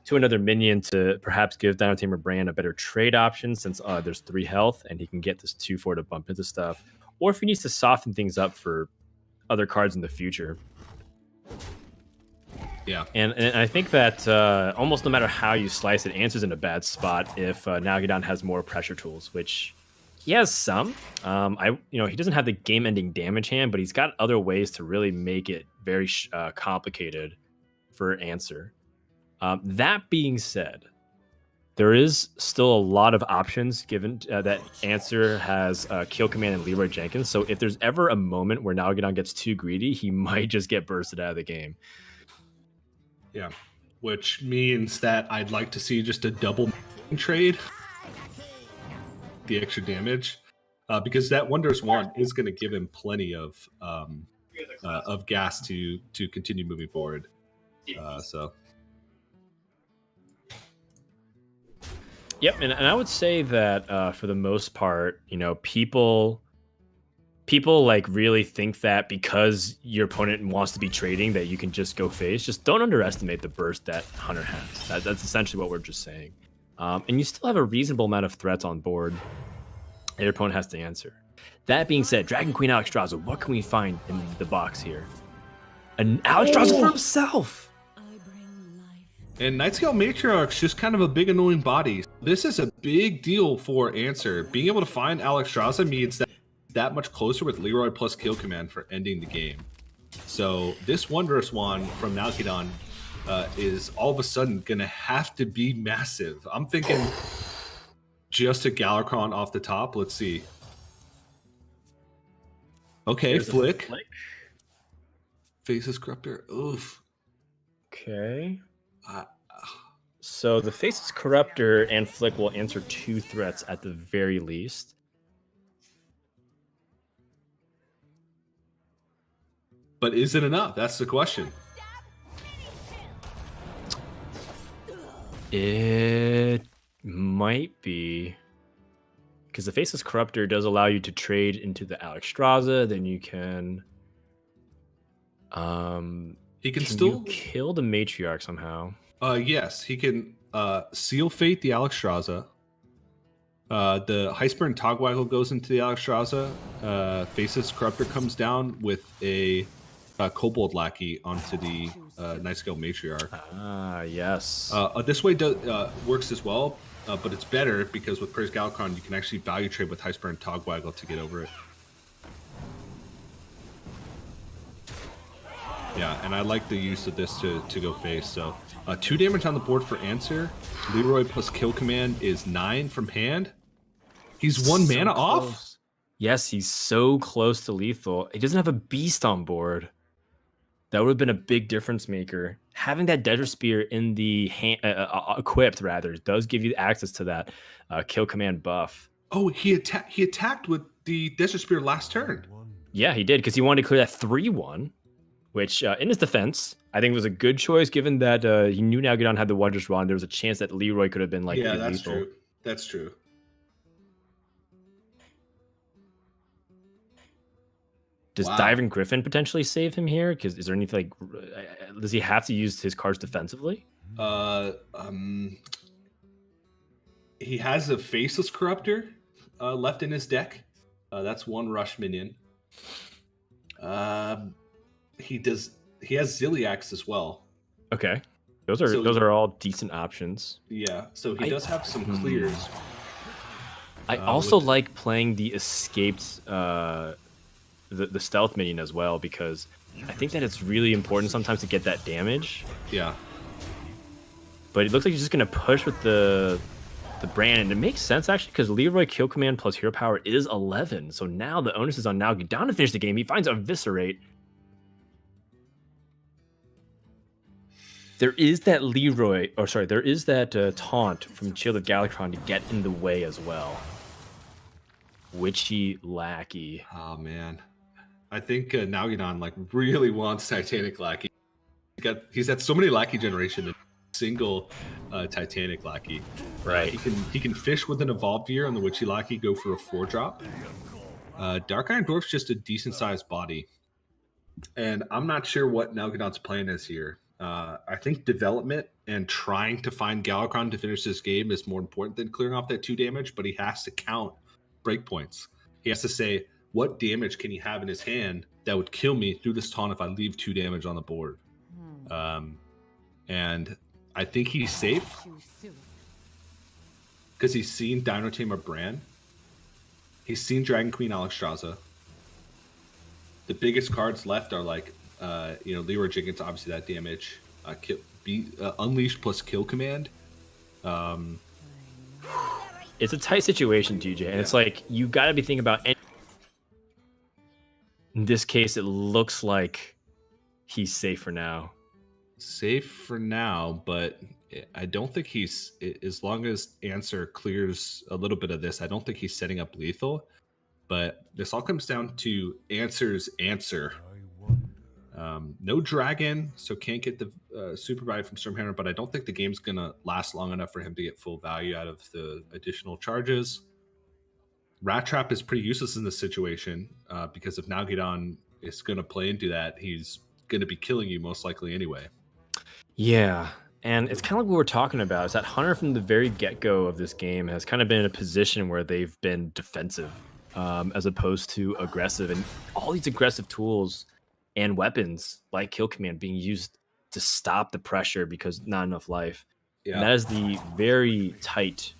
to another minion to perhaps give Dino Tamer Brand a better trade option, since there's 3 health and he can get this 2/4 to bump into stuff. Or if he needs to soften things up for other cards in the future. Yeah. And I think that almost no matter how you slice it, Answer's in a bad spot if Nalguidan has more pressure tools, which he has some. He doesn't have the game-ending damage hand, but he's got other ways to really make it very complicated for Answer. That being said, there is still a lot of options given that Answer has Kill Command and Leroy Jenkins. So if there's ever a moment where Nalguidan gets too greedy, he might just get bursted out of the game. Yeah, which means that I'd like to see just a double trade, the extra damage, because that Wondrous Wand is going to give him plenty of gas to continue moving forward. So. Yep, and I would say that for the most part, you know, people like really think that because your opponent wants to be trading that you can just go face. Just don't underestimate the burst that Hunter has. That's essentially what we're just saying. And you still have a reasonable amount of threats on board that your opponent has to answer. That being said, Dragon Queen Alexstrasza, what can we find in the box here? An Alexstrasza for himself! And Nightscale Matriarch's just kind of a big annoying body. This is a big deal for Answer. Being able to find Alexstrasza means that much closer with Leroy plus Kill Command for ending the game. So this Wondrous Wand from Nalguidan is all of a sudden going to have to be massive. I'm thinking just a Galakrond off the top. Let's see. Okay, Flick. Faceless Corruptor. Oof. Okay. So the Faceless Corruptor and Flick will answer 2 threats at the very least. But is it enough? That's the question. It might be. Because the Faceless Corruptor does allow you to trade into the Alexstrasza, then you can... He can still kill the Matriarch somehow. Yes, he can Seal Fate the Alexstrasza. The Hearthstone Togwaggle goes into the Alexstrasza. Faceless Corruptor comes down with a Kobold Lackey onto the Nightscale Matriarch. Ah, yes. This way works as well. but it's better because with Praise Galakrond, you can actually value trade with Heisper and Togwaggle to get over it. Yeah, and I like the use of this to go face. So 2 damage on the board for Answer. Leroy plus Kill Command is 9 from hand. He's 1 mana off? Yes, he's so close to lethal. He doesn't have a beast on board. That would have been a big difference maker. Having that Desert Spear in the hand, equipped rather, does give you access to that Kill Command buff. Oh, he attacked with the Desert Spear last turn. Yeah, he did, because he wanted to clear that 3-1. Which, in his defense, I think was a good choice, given that he knew Nalguidan had the Wondrous Wand. There was a chance that Leroy could have been like, yeah, that's lethal. True. That's true. Does Diving Griffin potentially save him here? Because is there anything like, does he have to use his cards defensively? He has a Faceless Corruptor left in his deck. That's 1 rush minion. He has Ziliax as well. Okay. Those are all decent options. Yeah, so he does have some clears. I also like playing the escaped the stealth minion as well, because I think that it's really important sometimes to get that damage. Yeah. But it looks like he's just gonna push with the brand, and it makes sense actually, because Leroy Kill Command plus Hero Power is 11. So now the onus is on Nalguidan to finish the game. He finds Eviscerate. There is that there is that taunt from Shield of Galakrond to get in the way as well. Witchy Lackey. Oh man, I think Nalguidan like really wants Titanic Lackey. He's had so many Lackey generation in single Titanic Lackey. Right. He can fish with an Evolved Gear on the Witchy Lackey, go for a 4-drop. Dark Iron Dwarf's just a decent sized body, and I'm not sure what Nalguidan's plan is here. I think development and trying to find Galakrond to finish this game is more important than clearing off that 2 damage, but he has to count breakpoints. He has to say, what damage can he have in his hand that would kill me through this taunt if I leave 2 damage on the board? And I think he's safe because he's seen Dino Tamer Bran. He's seen Dragon Queen Alexstrasza. The biggest cards left are like Leroy Jenkins, obviously that damage. Unleash plus Kill Command. It's a tight situation, TJ, and it's like you got to be thinking about. In this case, it looks like he's safe for now. Safe for now, but I don't think he's, as long as Answer clears a little bit of this, I don't think he's setting up lethal. But this all comes down to Answer's answer. No dragon, so can't get the super buy from Stormhammer, but I don't think the game's going to last long enough for him to get full value out of the additional charges. Rat Trap is pretty useless in this situation because if Nalguidan is going to play into that, he's going to be killing you most likely anyway. Yeah, and it's kind of like what we're talking about, is that Hunter from the very get-go of this game has kind of been in a position where they've been defensive as opposed to aggressive, and all these aggressive tools and weapons like Kill Command being used to stop the pressure because not enough life. Yeah. And that is the very tight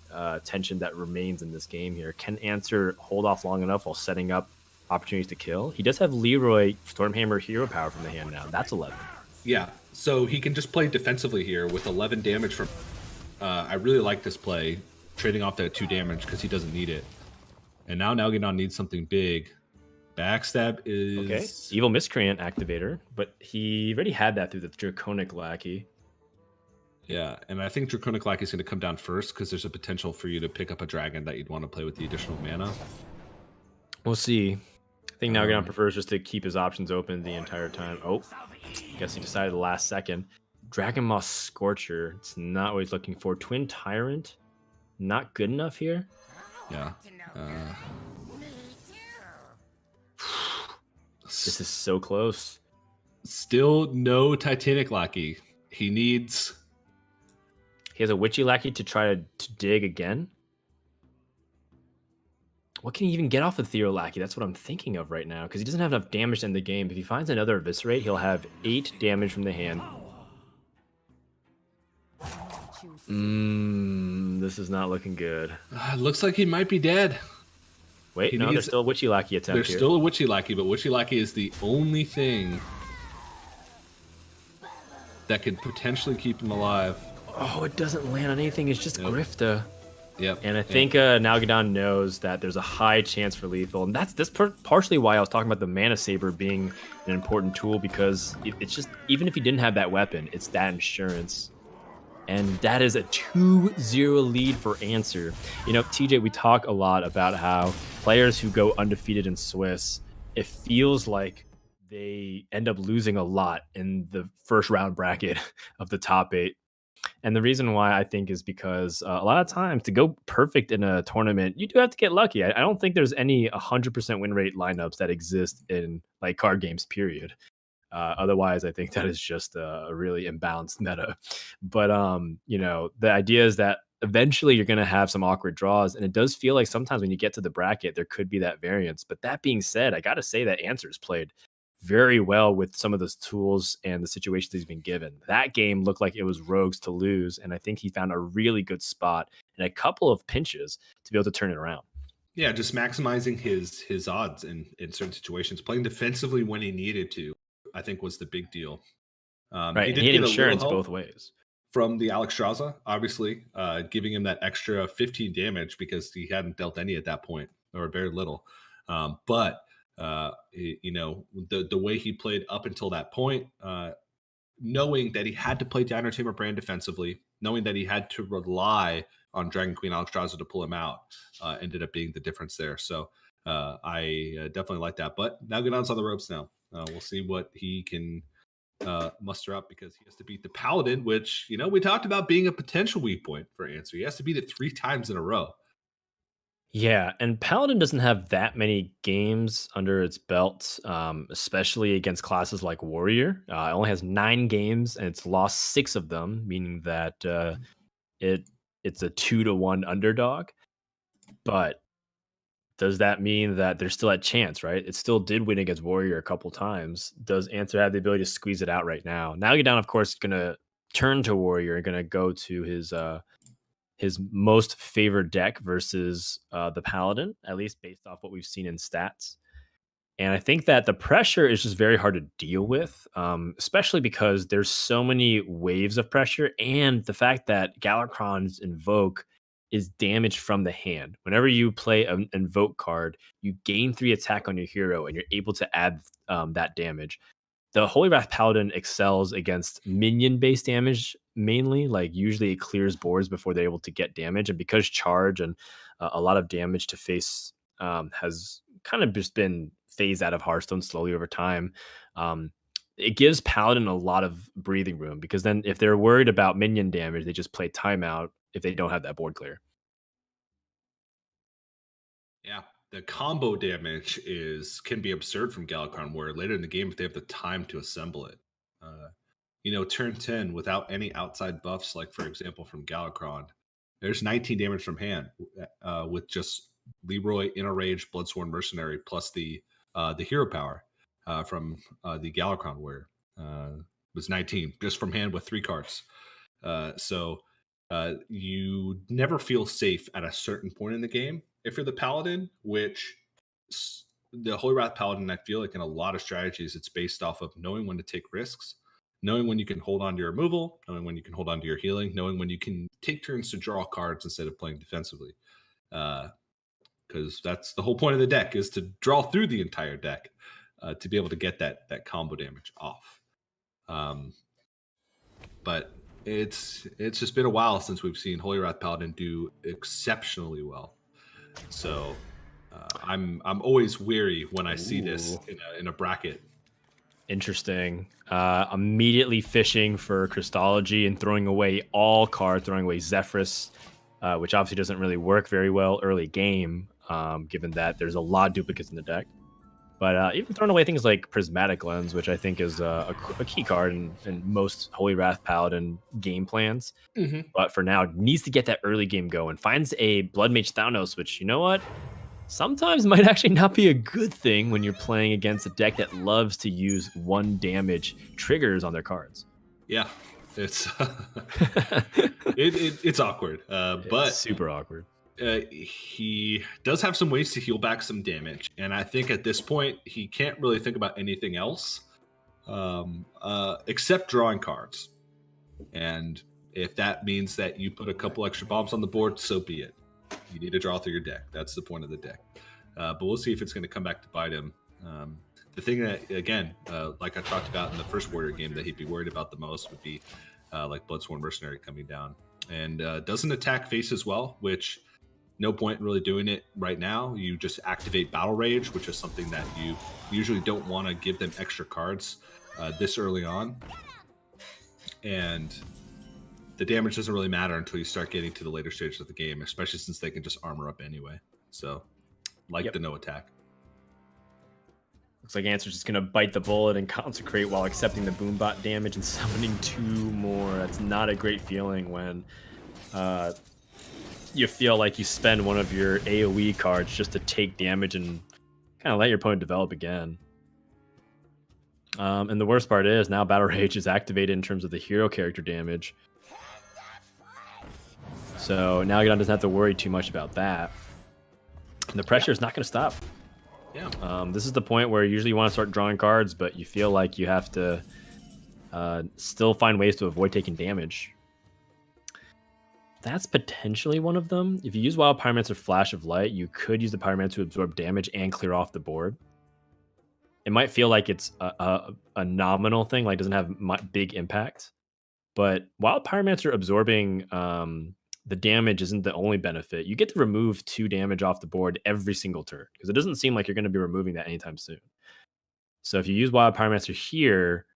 tension that remains in this game here. Can Answer hold off long enough while setting up opportunities to kill? He does have Leroy Stormhammer Hero Power from the hand now. That's 11. Yeah, so he can just play defensively here with 11 damage from... I really like this play, trading off that 2 damage because he doesn't need it. And now Nalguidan needs something big. Backstab is... Okay, Evil Miscreant Activator, but he already had that through the Draconic Lackey. Yeah, and I think Draconic Lackey is going to come down first because there's a potential for you to pick up a dragon that you'd want to play with the additional mana. We'll see. I think Nalguidan prefers just to keep his options open the entire time. Oh, guess he decided the last second. Dragon Moss Scorcher. It's not what he's looking for. Twin Tyrant. Not good enough here. Yeah. This is so close. Still no Titanic Lackey. He has a Witchy Lackey to try to dig again. What can he even get off of Theo Lackey? That's what I'm thinking of right now, because he doesn't have enough damage in the game. If he finds another Eviscerate, he'll have 8 damage from the hand. this is not looking good. Looks like he might be dead. Wait, no, there's still a Witchy Lackey attempt There's here. still a Witchy Lackey, but Witchy Lackey is the only thing that could potentially keep him alive. Oh, it doesn't land on anything. It's just Grifta. Yep. And I think Nalguidan knows that there's a high chance for lethal. And that's partially why I was talking about the Mana Saber being an important tool, because it's just, even if he didn't have that weapon, it's that insurance. And that is a 2-0 lead for Answer. You know, TJ, we talk a lot about how players who go undefeated in Swiss, it feels like they end up losing a lot in the first round bracket of the top 8. And the reason why I think is because a lot of times to go perfect in a tournament, you do have to get lucky. I don't think there's any 100% win rate lineups that exist in like card games, period. Otherwise, I think that is just a really imbalanced meta. But, you know, the idea is that eventually you're going to have some awkward draws. And it does feel like sometimes when you get to the bracket, there could be that variance. But that being said, I got to say that Answer's played very well with some of those tools and the situations he's been given. That game looked like it was Rogues to lose, and I think he found a really good spot and a couple of pinches to be able to turn it around. Yeah, just maximizing his odds in certain situations, playing defensively when he needed to, I think was the big deal. Right, he had insurance both ways. From the Alexstrasza, obviously, giving him that extra 15 damage because he hadn't dealt any at that point, or very little. But you know, the way he played up until that point, knowing that he had to play Diner Tamer Brand defensively, knowing that he had to rely on Dragon Queen Alexstrasza to pull him out, ended up being the difference there. So I definitely like that. But Nalguidan's on the ropes now. We'll see what he can muster up, because he has to beat the Paladin, which, you know, we talked about being a potential weak point for Answer. He has to beat it 3 times in a row. Yeah, and Paladin doesn't have that many games under its belt, especially against classes like Warrior. It only has 9 games, and it's lost 6 of them, meaning that it's a 2-1 underdog. But does that mean that they're still at chance, right? It still did win against Warrior a couple times. Does Answer have the ability to squeeze it out right now? Nalguidan, of course, is going to turn to Warrior and going to go to his most favored deck versus the Paladin, at least based off what we've seen in stats. And I think that the pressure is just very hard to deal with, especially because there's so many waves of pressure, and the fact that Galakrond's Invoke is damaged from the hand. Whenever you play an Invoke card, you gain 3 attack on your hero, and you're able to add that damage. The Holy Wrath Paladin excels against minion-based damage mainly. Like, usually it clears boards before they're able to get damage. And because charge and a lot of damage to face has kind of just been phased out of Hearthstone slowly over time, it gives Paladin a lot of breathing room, because then if they're worried about minion damage, they just play timeout if they don't have that board clear. Yeah, the combo damage can be absurd from Galakrond Warrior later in the game if they have the time to assemble it. You know, turn 10 without any outside buffs, like for example from Galakrond, there's 19 damage from hand with just Leroy, Inner Rage, Bloodsworn Mercenary, plus the hero power from the Galakrond Warrior was 19 just from hand with 3 cards. So you never feel safe at a certain point in the game if you're the Paladin, which the Holy Wrath Paladin, I feel like in a lot of strategies, it's based off of knowing when to take risks, knowing when you can hold on to your removal, knowing when you can hold on to your healing, knowing when you can take turns to draw cards instead of playing defensively. Because that's the whole point of the deck, is to draw through the entire deck to be able to get that combo damage off. But it's just been a while since we've seen Holy Wrath Paladin do exceptionally well. So I'm always weary when I see this in a bracket. Interesting. Immediately fishing for Christology and throwing away all cards, throwing away Zephyrus, which obviously doesn't really work very well early game, given that there's a lot of duplicates in the deck. But even throwing away things like Prismatic Lens, which I think is a key card in most Holy Wrath Paladin game plans. Mm-hmm. But for now, needs to get that early game going. Finds a Blood Mage Thanos, which, you know what? Sometimes might actually not be a good thing when you're playing against a deck that loves to use 1 damage triggers on their cards. Yeah. It's it's awkward, but super awkward. he does have some ways to heal back some damage, and I think at this point he can't really think about anything else except drawing cards. And if that means that you put a couple extra bombs on the board, so be it. You need to draw through your deck. That's the point of the deck. But we'll see if it's going to come back to bite him. The thing that, again, like I talked about in the first Warrior game, that he'd be worried about the most would be like Bloodsworn Mercenary coming down. And doesn't attack face as well, which no point in really doing it right now. You just activate Battle Rage, which is something that you usually don't want to give them extra cards this early on. And the damage doesn't really matter until you start getting to the later stages of the game, especially since they can just armor up anyway. So, the no attack. Looks like Answer's just going to bite the bullet and consecrate while accepting the Boombot damage and summoning 2 more. That's not a great feeling when you feel like you spend one of your AoE cards just to take damage and kind of let your opponent develop again. And the worst part is now Battle Rage is activated in terms of the hero character damage. So Nalguidan doesn't have to worry too much about that. And the pressure is not going to stop. Yeah. This is the point where usually you want to start drawing cards, but you feel like you have to still find ways to avoid taking damage. That's potentially one of them. If you use Wild Pyromancer Flash of Light, you could use the Pyromancer to absorb damage and clear off the board. It might feel like it's a nominal thing, like doesn't have big impact. But Wild Pyromancer absorbing the damage isn't the only benefit. You get to remove 2 damage off the board every single turn, because it doesn't seem like you're going to be removing that anytime soon. So if you use Wild Pyromancer here,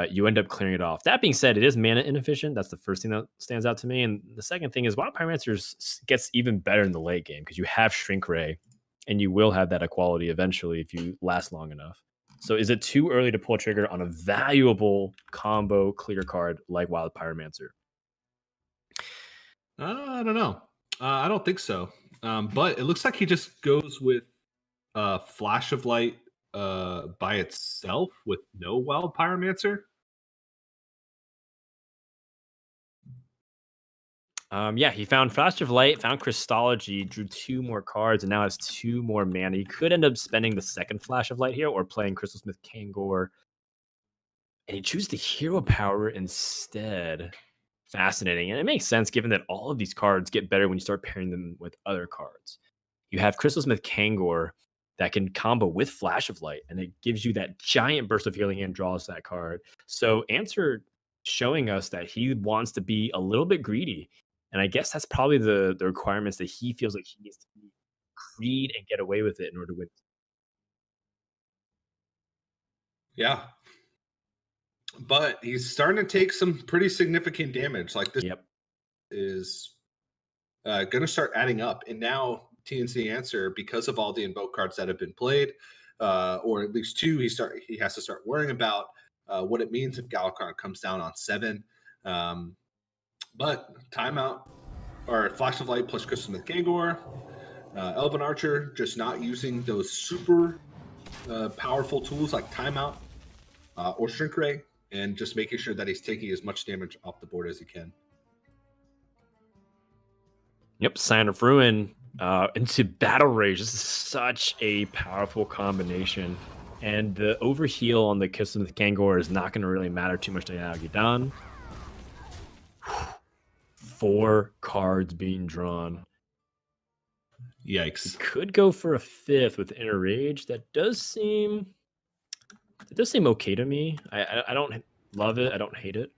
you end up clearing it off. That being said, it is mana inefficient. That's the first thing that stands out to me. And the second thing is Wild Pyromancer gets even better in the late game because you have Shrink Ray, and you will have that equality eventually if you last long enough. So is it too early to pull a trigger on a valuable combo clear card like Wild Pyromancer? I don't know. I don't think so. But it looks like he just goes with Flash of Light by itself with no Wild Pyromancer. Yeah, he found Flash of Light, found Crystology, drew 2 more cards, and now has 2 more mana. He could end up spending the second Flash of Light here or playing Crystalsmith Kangor. And he chooses the Hero Power instead. Fascinating. And it makes sense given that all of these cards get better when you start pairing them with other cards. You have Crystalsmith Kangor that can combo with Flash of Light, and it gives you that giant burst of healing and draws that card. So Answer showing us that he wants to be a little bit greedy. And I guess that's probably the requirements that he feels like he needs to be greed and get away with it in order to win. Yeah. But he's starting to take some pretty significant damage. Like this is going to start adding up. And now TNCAnswer, because of all the invoke cards that have been played, or at least 2, he has to start worrying about what it means if Galakrond comes down on 7. But timeout or Flash of Light plus Crystalsmith Kangor, Elven Archer just not using those super powerful tools like timeout or Shrink Ray, and just making sure that he's taking as much damage off the board as he can. Yep, Sign of Ruin into Battle Rage. This is such a powerful combination. And the overheal on the Crystalsmith Kangor is not going to really matter too much to Nalguidan. 4 cards being drawn. Yikes. He could go for a 5th with Inner Rage. That does seem okay to me. I don't love it. I don't hate it.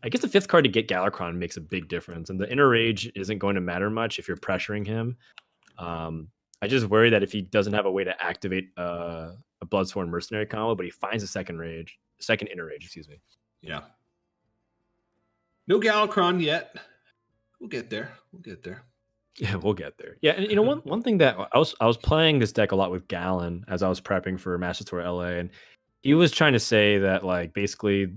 I guess the 5th card to get Galakrond makes a big difference, and the Inner Rage isn't going to matter much if you're pressuring him. I just worry that if he doesn't have a way to activate a Bloodsworn Mercenary combo, but he finds a second Inner Rage, excuse me. Yeah. No Galakrond yet. We'll get there. Yeah, we'll get there. Yeah, and one thing that I was playing this deck a lot with Galen as I was prepping for Master Tour LA, and he was trying to say that like basically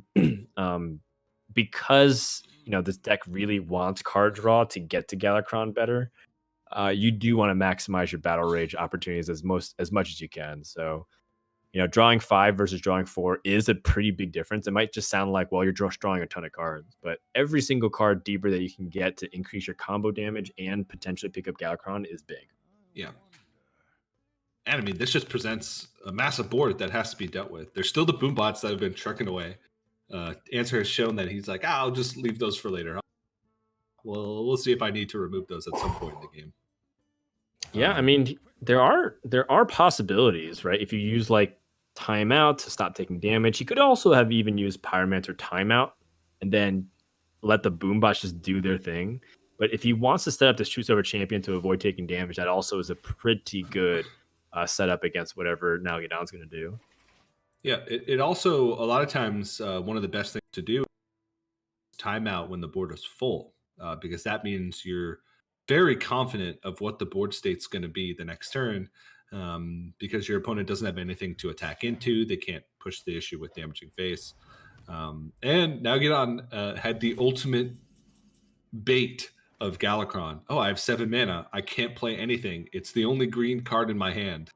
because this deck really wants card draw to get to Galakrond better, you do want to maximize your Battle Rage opportunities as much as you can. So Drawing 5 versus drawing 4 is a pretty big difference. It might just sound like, well, you're just drawing a ton of cards, but every single card deeper that you can get to increase your combo damage and potentially pick up Galakrond is big. Yeah. And I mean, this just presents a massive board that has to be dealt with. There's still the boom bots that have been trucking away. Answer has shown that he's like, I'll just leave those for later. Well, we'll see if I need to remove those at some point in the game. Yeah, I mean, there are possibilities, right? If you use like timeout to stop taking damage, he could also have even used Pyromancer timeout and then let the boombots just do their thing. But if he wants to set up this Choose Over champion to avoid taking damage, that also is a pretty good setup against whatever Nalguidan's going to do. Yeah, it also, a lot of times, one of the best things to do is timeout when the board is full, because that means you're very confident of what the board state's going to be the next turn, because your opponent doesn't have anything to attack into. They can't push the issue with damaging face. And Nalguidan had the ultimate bait of Galakrond. Oh, I have 7 mana. I can't play anything. It's the only green card in my hand.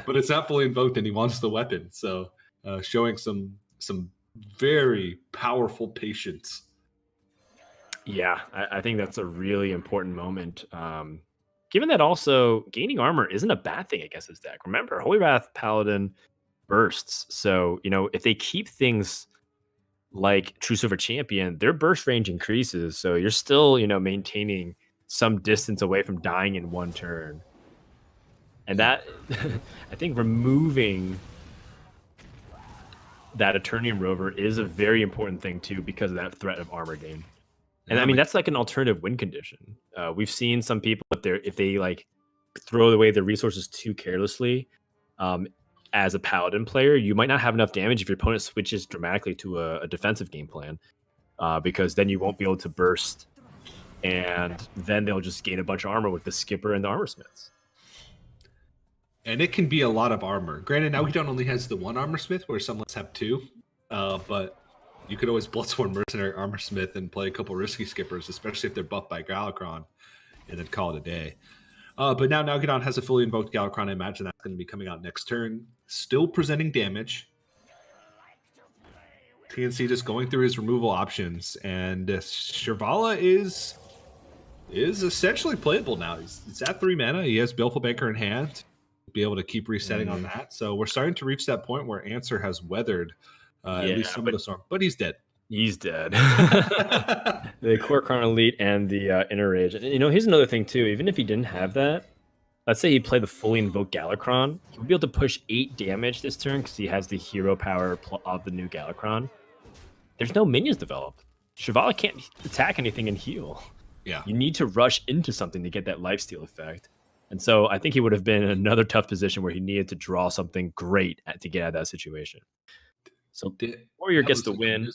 But it's not fully invoked and he wants the weapon. So showing some very powerful patience. Yeah, I think that's a really important moment. Given that also gaining armor isn't a bad thing against this deck. Remember, Holy Wrath Paladin bursts. So, if they keep things like True Silver Champion, their burst range increases. So you're still, maintaining some distance away from dying in one turn. And that, I think removing that Eternium Rover is a very important thing too, because of that threat of armor gain. And I mean, that's like an alternative win condition. We've seen some people, if they like throw away their resources too carelessly, as a Paladin player, you might not have enough damage if your opponent switches dramatically to a defensive game plan, because then you won't be able to burst, and then they'll just gain a bunch of armor with the Skipper and the Armor Smiths. And it can be a lot of armor. Granted, Nalguidan only has the 1 Armor Smith, where some have 2, but you could always Bloodsworn Mercenary Armor Smith and play a couple risky Skippers, especially if they're buffed by Galakrond, and then call it a day. But now Nalguidan has a fully invoked Galakrond. I imagine that's going to be coming out next turn. Still presenting damage. TNC just going through his removal options. And Shirvala is essentially playable now. He's at 3 mana. He has Baleful Banker in hand. Be able to keep resetting on that. So we're starting to reach that point where Answer has weathered at least some of the storm. But he's dead. He's dead. The Quarterfinals Elite and the Inner Rage. And, here's another thing too. Even if he didn't have that, let's say he played the fully invoked Galakrond, he would be able to push 8 damage this turn because he has the hero power of the new Galakrond. There's no minions developed. Shirvala can't attack anything and heal. Yeah. You need to rush into something to get that lifesteal effect. And so I think he would have been in another tough position where he needed to draw something great to get out of that situation. So Warrior gets the win.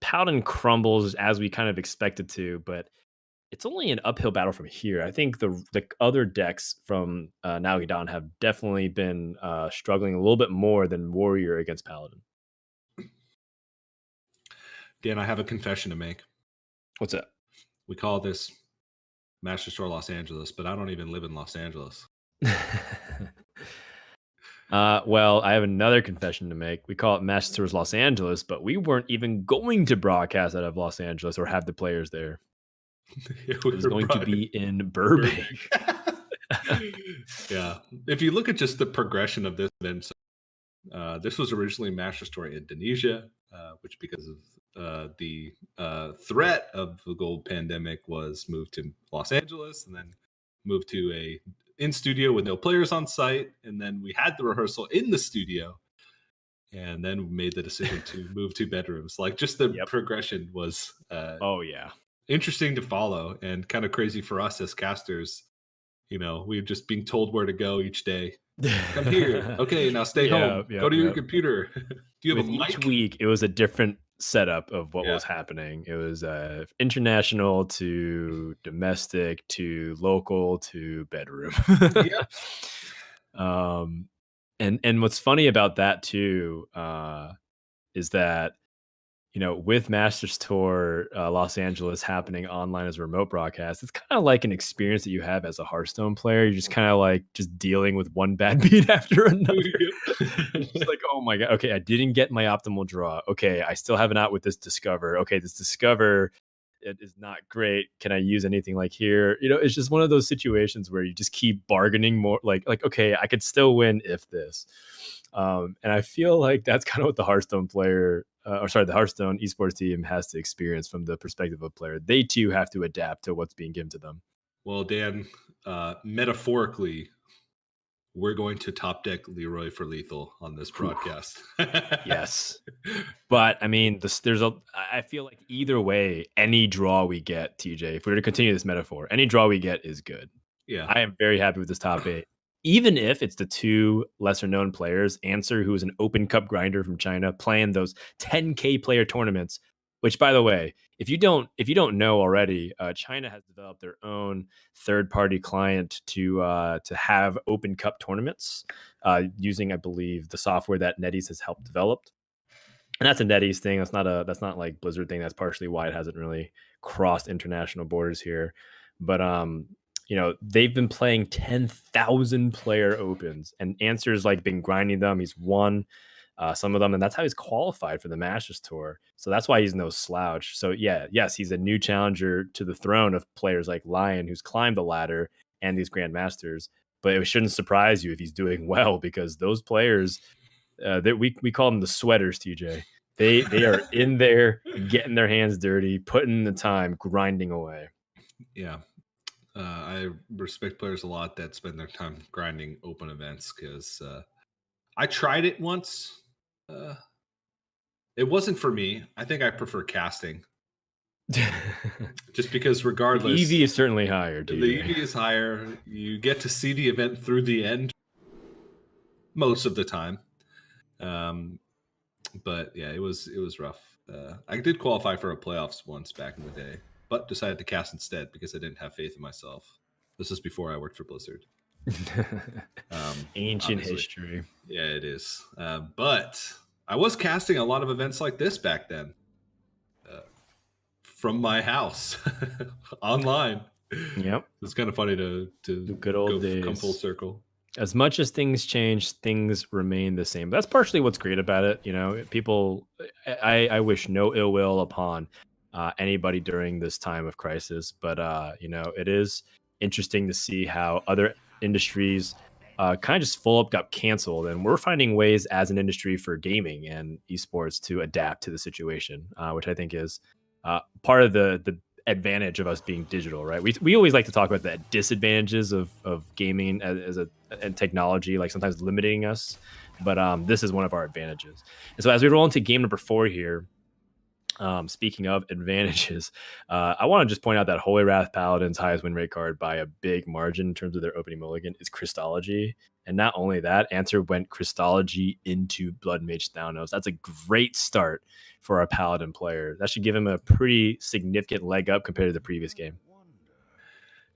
Paladin crumbles as we kind of expected to, but it's only an uphill battle from here. I think the other decks from Nalguidan have definitely been struggling a little bit more than Warrior against Paladin. Dan, I have a confession to make. What's that? We call this Master Store Los Angeles, but I don't even live in Los Angeles. Well, I have another confession to make. We call it Master Stores Los Angeles, but we weren't even going to broadcast out of Los Angeles or have the players there. It was going to be in Burbank. Yeah. If you look at just the progression of this event, this was originally Master Store Indonesia, which because of the threat of the gold pandemic was moved to Los Angeles and then moved to a in studio with no players on site. And then we had the rehearsal in the studio and then we made the decision to move 2 bedrooms. Like just the progression was interesting to follow and kind of crazy for us as casters. We're just being told where to go each day. Come here. Okay, now stay home. Go to your computer. Do you have a mic? Each week, it was a different setup of what was happening. It was international to domestic to local to bedroom. And what's funny about that too is that with Masters Tour Los Angeles happening online as a remote broadcast, it's kind of like an experience that you have as a Hearthstone player. You're just kind of like just dealing with one bad beat after another. It's just like, oh my God. Okay, I didn't get my optimal draw. Okay, I still have an out with this Discover. Okay, this Discover, it is not great. Can I use anything like here? It's just one of those situations where you just keep bargaining more like, okay, I could still win if this. And I feel like that's kind of what the Hearthstone player, the Hearthstone esports team has to experience from the perspective of a player. They too have to adapt to what's being given to them. Well, Dan, metaphorically, we're going to top deck Leroy for lethal on this broadcast. Yes. But I mean, I feel like either way, any draw we get, TJ, if we were to continue this metaphor, any draw we get is good. Yeah. I am very happy with this top 8. Even if it's the 2 lesser known players, Answer, who is an open cup grinder from China, playing those 10K player tournaments, which, by the way, if you don't know already, China has developed their own third-party client to have open cup tournaments using, I believe, the software that NetEase has helped develop. And that's a NetEase thing. That's not like Blizzard thing. That's partially why it hasn't really crossed international borders here. But they've been playing 10,000 player opens, and Answer's like been grinding them. He's won some of them, and that's how he's qualified for the Masters Tour. So that's why he's no slouch. So yes, he's a new challenger to the throne of players like Lion, who's climbed the ladder, and these Grandmasters. But it shouldn't surprise you if he's doing well, because those players, we call them the sweaters, TJ. They are in there getting their hands dirty, putting the time, grinding away. Yeah. I respect players a lot that spend their time grinding open events, because I tried it once. It wasn't for me. I think I prefer casting. Just because regardless... The EV is certainly higher, TJ. The EV is higher. You get to see the event through the end most of the time. But yeah, it was rough. I did qualify for a playoffs once back in the day, but decided to cast instead because I didn't have faith in myself. This is before I worked for Blizzard. Ancient history. Yeah, it is. But I was casting a lot of events like this back then, from my house, online. Yep, it's kind of funny to the good old days come full circle. As much as things change, things remain the same. That's partially what's great about it. People, I wish no ill will upon anybody during this time of crisis, but it is interesting to see how other industries kind of just full up got canceled, and we're finding ways as an industry for gaming and esports to adapt to the situation, which I think is part of the advantage of us being digital, right? We always like to talk about the disadvantages of gaming and technology, like sometimes limiting us, but this is one of our advantages. And so as we roll into game number 4 here, speaking of advantages, I want to just point out that Holy Wrath Paladin's highest win rate card by a big margin in terms of their opening mulligan is Christology. And not only that, Answer went Christology into Blood Mage Thanos. That's a great start for a Paladin player. That should give him a pretty significant leg up compared to the previous game.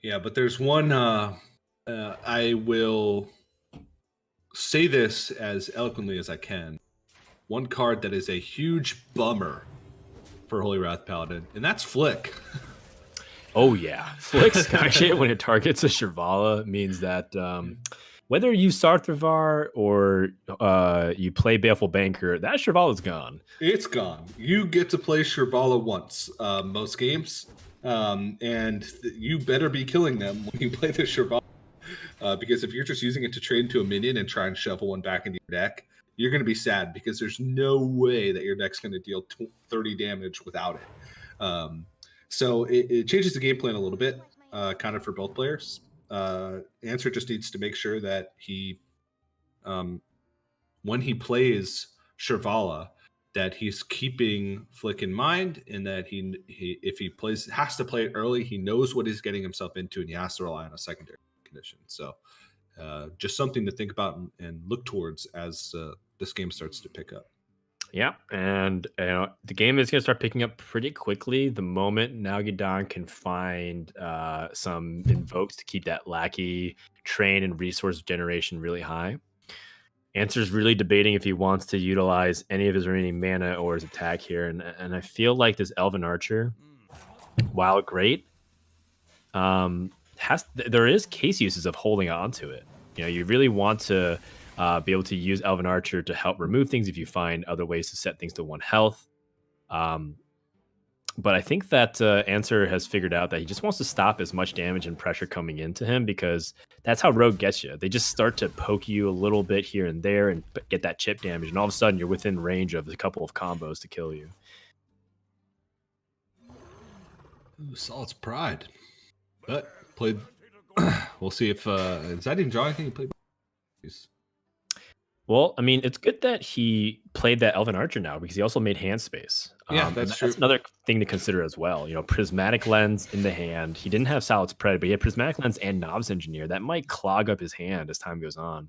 Yeah, but there's one, I will say this as eloquently as I can. One card that is a huge bummer for Holy Wrath Paladin, and that's Flick. Oh yeah, Flick's actually when it targets a Shirvala means that whether you Sarthravar or you play Baleful Banker, that Shirvala's gone. It's gone. You get to play Shirvala once most games, and you better be killing them when you play the Shirvala, because if you're just using it to trade into a minion and try and shuffle one back into your deck, you're going to be sad because there's no way that your deck's going to deal 30 damage without it. So it changes the game plan a little bit, kind of for both players. Answer just needs to make sure that he, when he plays Shirvala, that he's keeping Flick in mind, and that he if he has to play it early, he knows what he's getting himself into, and he has to rely on a secondary condition. So just something to think about and look towards as this game starts to pick up. Yeah, and the game is going to start picking up pretty quickly the moment Nalguidan can find some invokes to keep that lackey train and resource generation really high. Answer's really debating if he wants to utilize any of his remaining mana or his attack here, and I feel like this Elven Archer, while great, there is case uses of holding on to it. You know, you really want to be able to use Elven Archer to help remove things if you find other ways to set things to 1 health. But I think that Answer has figured out that he just wants to stop as much damage and pressure coming into him, because that's how Rogue gets you. They just start to poke you a little bit here and there and get that chip damage, and all of a sudden you're within range of a couple of combos to kill you. Ooh, Solid's Pride. But played... we'll see if... does that even draw anything? He played... Well, I mean, it's good that he played that Elven Archer now, because he also made hand space. Yeah, that's true. That's another thing to consider as well. You know, Prismatic Lens in the hand. He didn't have Solid Spread, but he had Prismatic Lens and Knobs Engineer. That might clog up his hand as time goes on.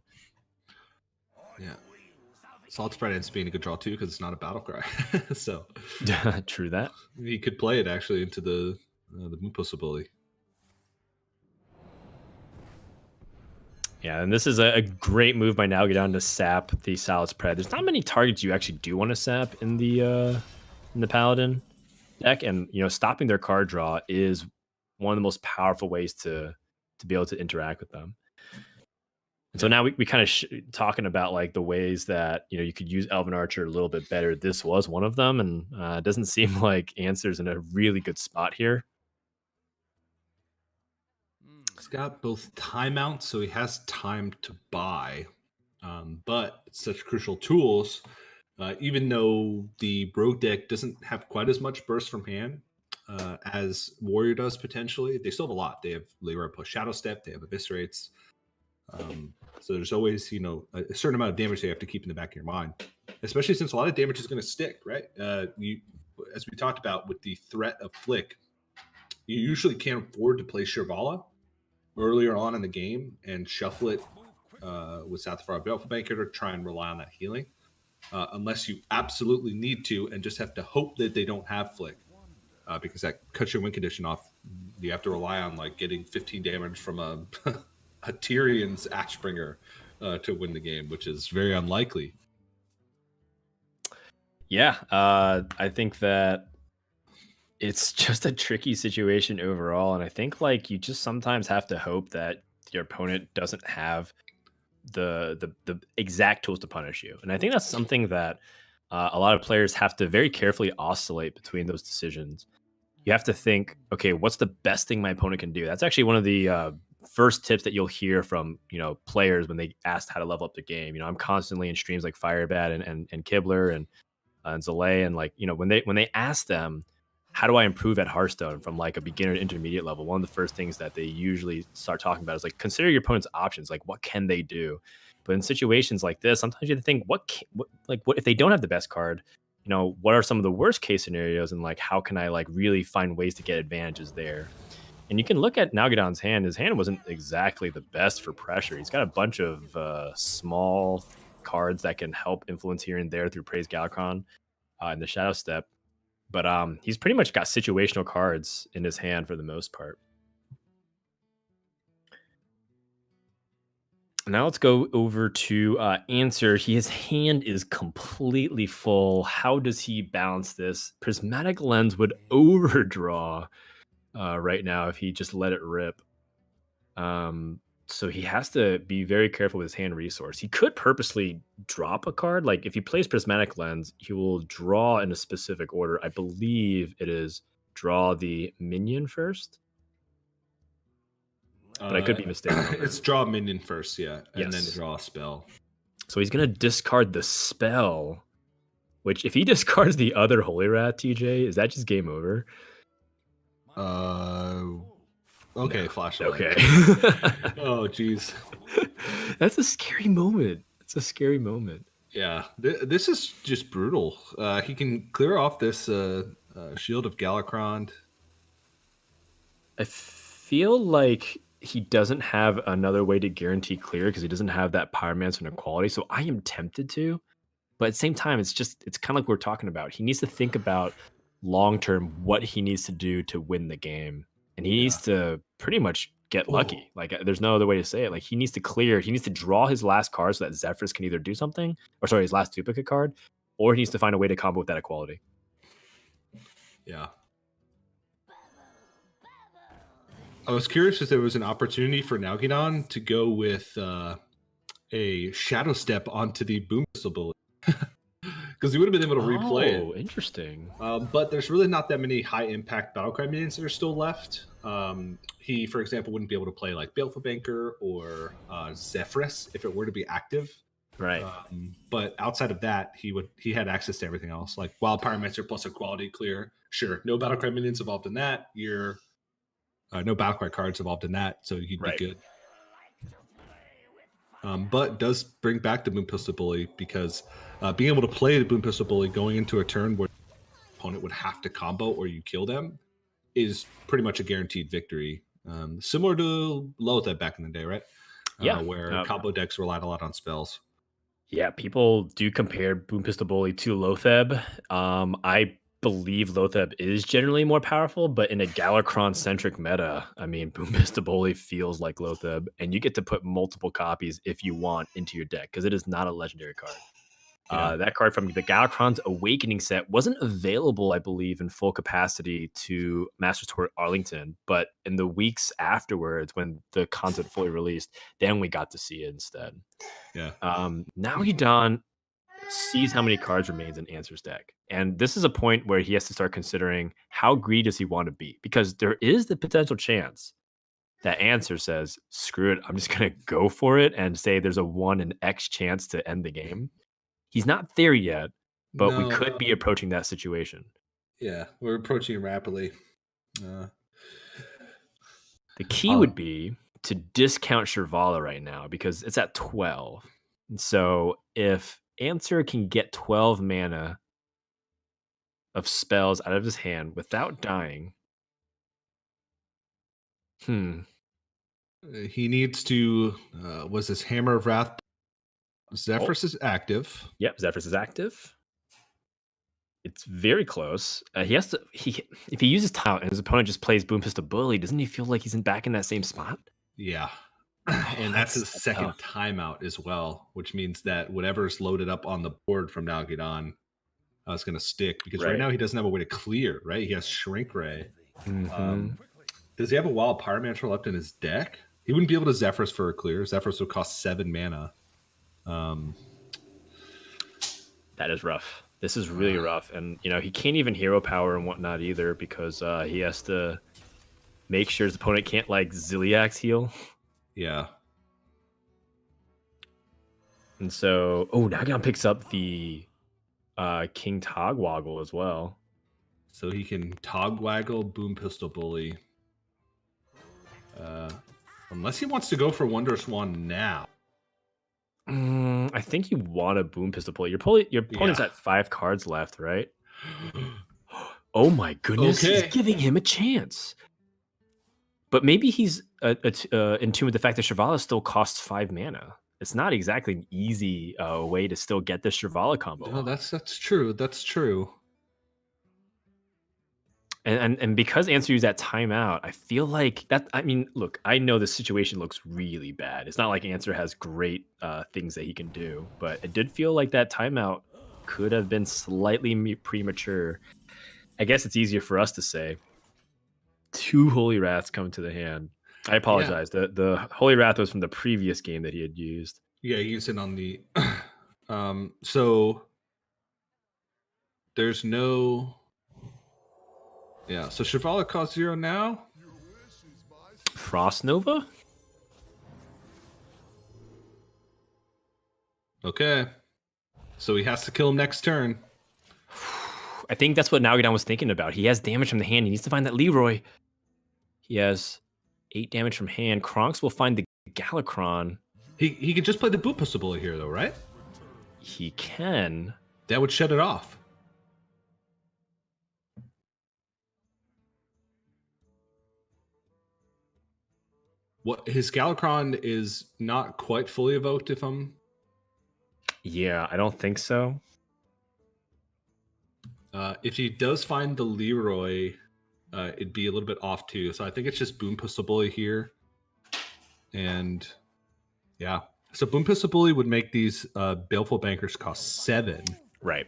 Yeah. Solid Spread ends up being a good draw too, because it's not a battle cry. So True that. He could play it actually into the move possibility. Yeah, and this is a great move by Nalguidan to sap the Solid Spread. There's not many targets you actually do want to sap in the Paladin deck, and you know, stopping their card draw is one of the most powerful ways to be able to interact with them. And so now we kind of talking about like the ways that, you know, you could use Elven Archer a little bit better. This was one of them, and it doesn't seem like Answer's in a really good spot here. He's got both timeouts, so he has time to buy, but it's such crucial tools. Even though the Rogue deck doesn't have quite as much burst from hand as Warrior does potentially, they still have a lot. They have Leroy Push Shadow Step, they have Eviscerates. So there's always, you know, a certain amount of damage they have to keep in the back of your mind, especially since a lot of damage is going to stick, right? You, as we talked about with the threat of Flick, you usually can't afford to play Shirvala earlier on in the game and shuffle it with Sapphire Belfast Banker to try and rely on that healing, unless you absolutely need to and just have to hope that they don't have Flick, because that cuts your win condition off. You have to rely on like getting 15 damage from a Tyrion's Ashbringer to win the game, which is very unlikely. Yeah, I think that it's just a tricky situation overall, and I think like you just sometimes have to hope that your opponent doesn't have the exact tools to punish you. And I think that's something that a lot of players have to very carefully oscillate between those decisions. You have to think, okay, what's the best thing my opponent can do? That's actually one of the first tips that you'll hear from, you know, players when they asked how to level up the game. You know, I'm constantly in streams like Firebat and Kibler and Zalay, and like, you know, when they ask them, how do I improve at Hearthstone from like a beginner to intermediate level, one of the first things that they usually start talking about is like, consider your opponent's options. Like, what can they do? But in situations like this, sometimes you have to think, what if they don't have the best card? You know, what are some of the worst case scenarios, and like, how can I like really find ways to get advantages there? And you can look at Nalguidan's hand. His hand wasn't exactly the best for pressure. He's got a bunch of small cards that can help influence here and there through Praise Galakrond and the Shadow Step. But he's pretty much got situational cards in his hand for the most part. Now let's go over to Answer. His hand is completely full. How does he balance this? Prismatic Lens would overdraw right now if he just let it rip. So he has to be very careful with his hand resource. He could purposely drop a card. Like if he plays Prismatic Lens, he will draw in a specific order. I believe it is draw the minion first. But I could be mistaken. It's draw a minion first, yeah, and Yes. then draw a spell. So he's going to discard the spell, which if he discards the other Holy Rat, TJ, is that just game over? Okay, No. flashlight. Okay. Oh, geez. That's a scary moment. It's a scary moment. Yeah, this is just brutal. He can clear off this Shield of Galakrond. I feel like he doesn't have another way to guarantee clear because he doesn't have that Pyromancer inequality. So I am tempted to, but at the same time, it's kind of like we're talking about. He needs to think about long term what he needs to do to win the game. and he needs to pretty much get lucky. Like, there's no other way to say it. Like, he needs to clear. He needs to draw his last card so that Zephyrus can either do something, or sorry, his last duplicate card, or he needs to find a way to combo with that equality. Yeah. I was curious if there was an opportunity for Nalguidan to go with a Shadow Step onto the Boom Pistol ability. Because he would have been able to replay it. Oh, interesting. But there's really not that many high-impact Battlecry minions that are still left. He, for example, wouldn't be able to play like Baleful Banker or Zephyrus if it were to be active. Right. But outside of that, he had access to everything else, like Wild Pyromancer plus Equality Clear. Sure, no Battlecry minions involved in that. No Battlecry cards involved in that, so he'd be good. But does bring back the Boom Pistol Bully, because being able to play the Boom Pistol Bully going into a turn where the opponent would have to combo or you kill them is pretty much a guaranteed victory. Similar to Lotheb back in the day, right? Where combo decks relied a lot on spells. Yeah, people do compare Boom Pistol Bully to Lotheb. I believe Lotheb is generally more powerful, but in a Galakrond-centric meta, I mean, Boom Pistol Bully feels like Lotheb, and you get to put multiple copies if you want into your deck, because it is not a legendary card. That card from the Galakrond's Awakening set wasn't available, I believe, in full capacity to Master Tour Arlington, but in the weeks afterwards, when the content fully released, then we got to see it instead. Yeah. Nalguidan sees how many cards remains in Answer's deck, and this is a point where he has to start considering how greedy does he want to be, because there is the potential chance that Answer says, screw it, I'm just going to go for it and say there's a 1 in X chance to end the game. He's not there yet, but we could be approaching that situation. Yeah, we're approaching it rapidly. The key would be to discount Shirvala right now, because it's at 12. And so if Answer can get 12 mana of spells out of his hand without dying, he needs to, was this Hammer of Wrath? Zephyrus is active. Yep, Zephyrus is active. It's very close. He has to. If he uses Tile and his opponent just plays Boom Pistol Bully, doesn't he feel like he's back in that same spot? Yeah, and that's his second timeout as well, which means that whatever's loaded up on the board from Nalguidan is going to stick, because right now he doesn't have a way to clear. Right, he has Shrink Ray. Does he have a Wild Pyromancer left in his deck? He wouldn't be able to Zephyrus for a clear. Zephyrus would cost 7 mana. That is rough. This is really rough, and he can't even hero power and whatnot either, because he has to make sure his opponent can't like Ziliax heal. Yeah. And so, Nalguidan picks up the King Togwaggle as well, so he can Togwaggle Boom Pistol Bully. Unless he wants to go for Wonder Swan now. I think you want a Boom Pistol Bully. Your opponent's at 5 cards left, right? Oh my goodness, he's giving him a chance. But maybe he's in tune with the fact that Shirvala still costs 5 mana. It's not exactly an easy way to still get this Shirvala combo. No, that's true. That's true. And because Answer used that timeout, I feel like that. I mean, look, I know the situation looks really bad. It's not like Answer has great things that he can do, but it did feel like that timeout could have been slightly premature. I guess it's easier for us to say. 2 Holy Wraths come to the hand. I apologize. Yeah. The Holy Wrath was from the previous game that he had used. Yeah, he used it on the. So there's no. Yeah, so Shirvala costs 0 now. Frost Nova? Okay. So he has to kill him next turn. I think that's what Nalguidan was thinking about. He has damage from the hand. He needs to find that Leroy. He has 8 damage from hand. Kronks will find the Galakrond. He could just play the Boom Pistol Bully here, though, right? He can. That would shut it off. What, his Galakrond is not quite fully evoked, if I'm... Yeah, I don't think so. If he does find the Leroy, it'd be a little bit off too. So I think it's just Boom Pistol Bully here. And yeah. So Boom Pistol Bully would make these Baleful Bankers cost 7. Right.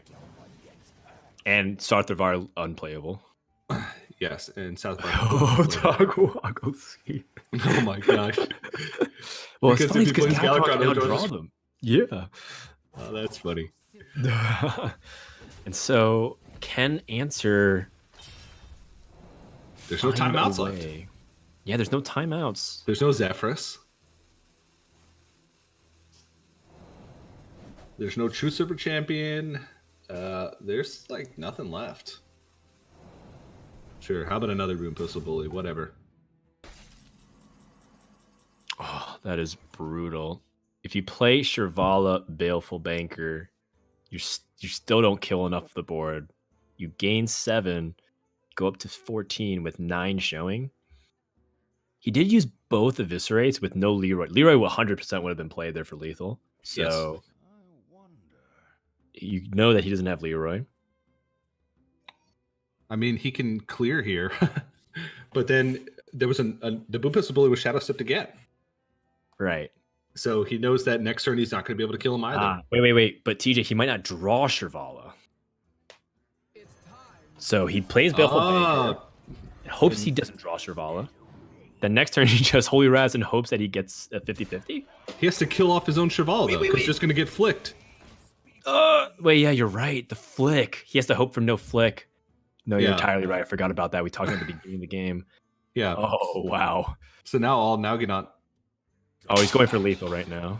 And Sarthavar unplayable. Yes, and South Oh, Oh my gosh. Well, Because it's funny if he because plays Galakrond Galakrond, will he'll draw them. Yeah. Oh, that's funny. And so can answer. There's no find a timeouts left. way. Yeah, there's no timeouts. There's no Zephyrus. There's no True Silver Champion. There's like nothing left. Sure, how about another Boom Pistol Bully? Whatever. Oh, that is brutal. If you play Shirvala Baleful Banker, you still don't kill enough of the board. You gain 7, go up to 14 with 9 showing. He did use both Eviscerates with no Leroy. Leroy 100% would have been played there for lethal. So you know that he doesn't have Leroy. I mean, he can clear here. But then there was the Boom Pistol Bully was Shadow Stepped again. Right. So he knows that next turn he's not going to be able to kill him either. Wait. But TJ, he might not draw Shirvala. So he plays Baleful Banker, hopes he doesn't draw Shirvala. The next turn he just Holy Raz and hopes that he gets a 50-50. He has to kill off his own Shirvala, though, because he's just going to get flicked. Wait, yeah, you're right. The flick. He has to hope for no flick. No, you're entirely right. I forgot about that. We talked at the beginning of the game. Yeah. Oh, wow. So now all Nalguidan. Oh, he's going for lethal right now.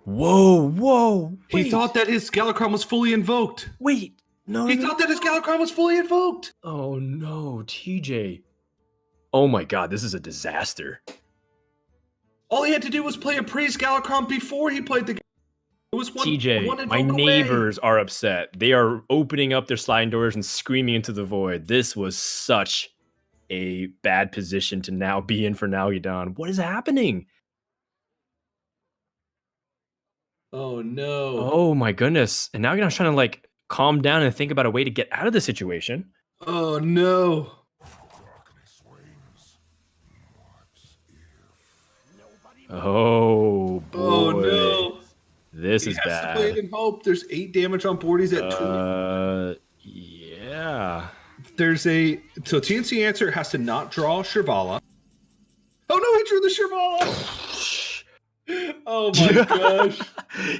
Whoa. He thought that his Galakrond was fully invoked. Wait. No. He thought that his Galakrond was fully invoked. Oh, no, TJ. Oh, my God. This is a disaster. All he had to do was play a Priest Galakrond before he played the game. It was one TJ, my invoke neighbors are upset. They are opening up their sliding doors and screaming into the void. This was such a bad position to now be in for Nalguidan. What is happening? Oh, no. Oh, my goodness. And Nalguidan's trying to, like, calm down and think about a way to get out of the situation. Oh, no. Oh, boy. Oh, no. This he is has bad. to play it in hope. There's 8 damage on board. He's at 20. Yeah. There's a... So TNCAnswer has to not draw Shirvala. Oh, no, he drew the Shirvala. Oh, my gosh.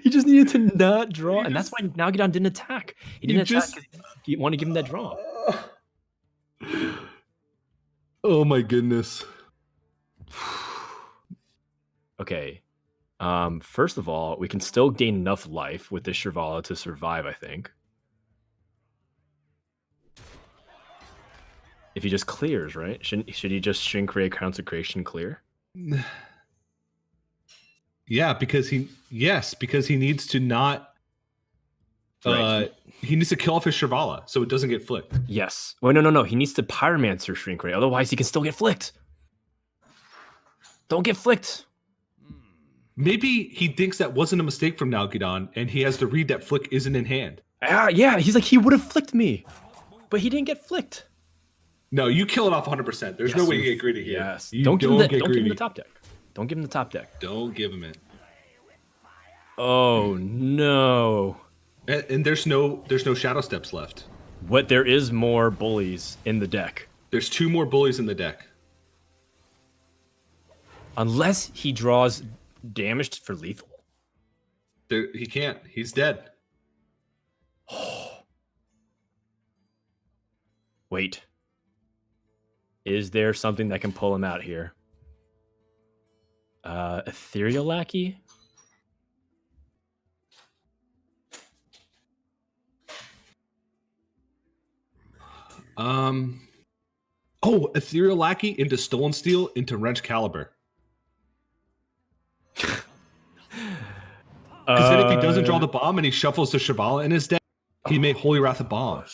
He just needed to not draw. And that's why Nalguidan didn't attack. He didn't attack because he wanted to give him that draw. Oh, my goodness. Okay. First of all, we can still gain enough life with this Shirvala to survive, I think. If he just clears, right? Should he just Shrink Ray Consecration clear? Yeah, because he needs to not Right. He needs to kill off his Shirvala so it doesn't get flicked. Yes. Well, no. He needs to Pyromancer Shrink Ray. Otherwise, he can still get flicked. Don't get flicked. Maybe he thinks that wasn't a mistake from Nalguidan, and he has to read that flick isn't in hand. Yeah. He's like, he would have flicked me, but he didn't get flicked. No, you kill it off 100%. There's no way you get greedy here. Yes. You Don't give him the greedy. top deck. Don't give him the top deck. Don't give him it. Oh no. And there's no Shadow Steps left. What? There is more bullies in the deck. There's 2 more bullies in the deck. Unless he draws damage for lethal. He can't. He's dead. Wait. Is there something that can pull him out here? Ethereal Lackey? Oh, Ethereal Lackey into Stolen Steel into Wrench Caliber. Because then if he doesn't draw the bomb and he shuffles the Shirvala in his deck, he may Holy Wrath a bomb.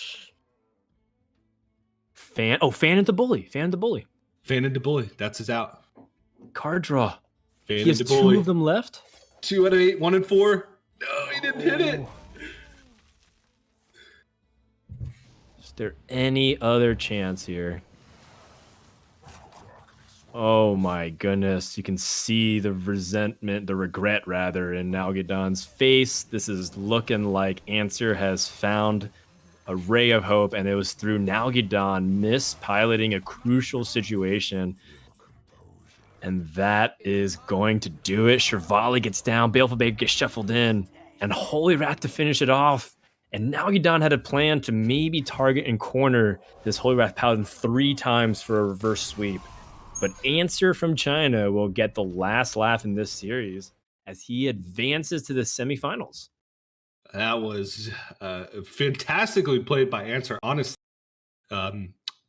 Fan into Bully. Fan into Bully. Fan into Bully. That's his out. Card draw. Fan He has into 2 Bully. of them left. 2 out of 8, 1 and 4. No, he didn't hit it. Is there any other chance here? Oh my goodness. You can see the resentment, the regret rather, in Nalguidan's face. This is looking like Answer has found a ray of hope, and it was through Nalguidan mispiloting a crucial situation. And that is going to do it. Shirvali gets down, Baleful Babe gets shuffled in, and Holy Wrath to finish it off. And Nalguidan had a plan to maybe target and corner this Holy Wrath Paladin 3 times for a reverse sweep. But Answer from China will get the last laugh in this series as he advances to the semifinals. That was fantastically played by Answer. Honestly,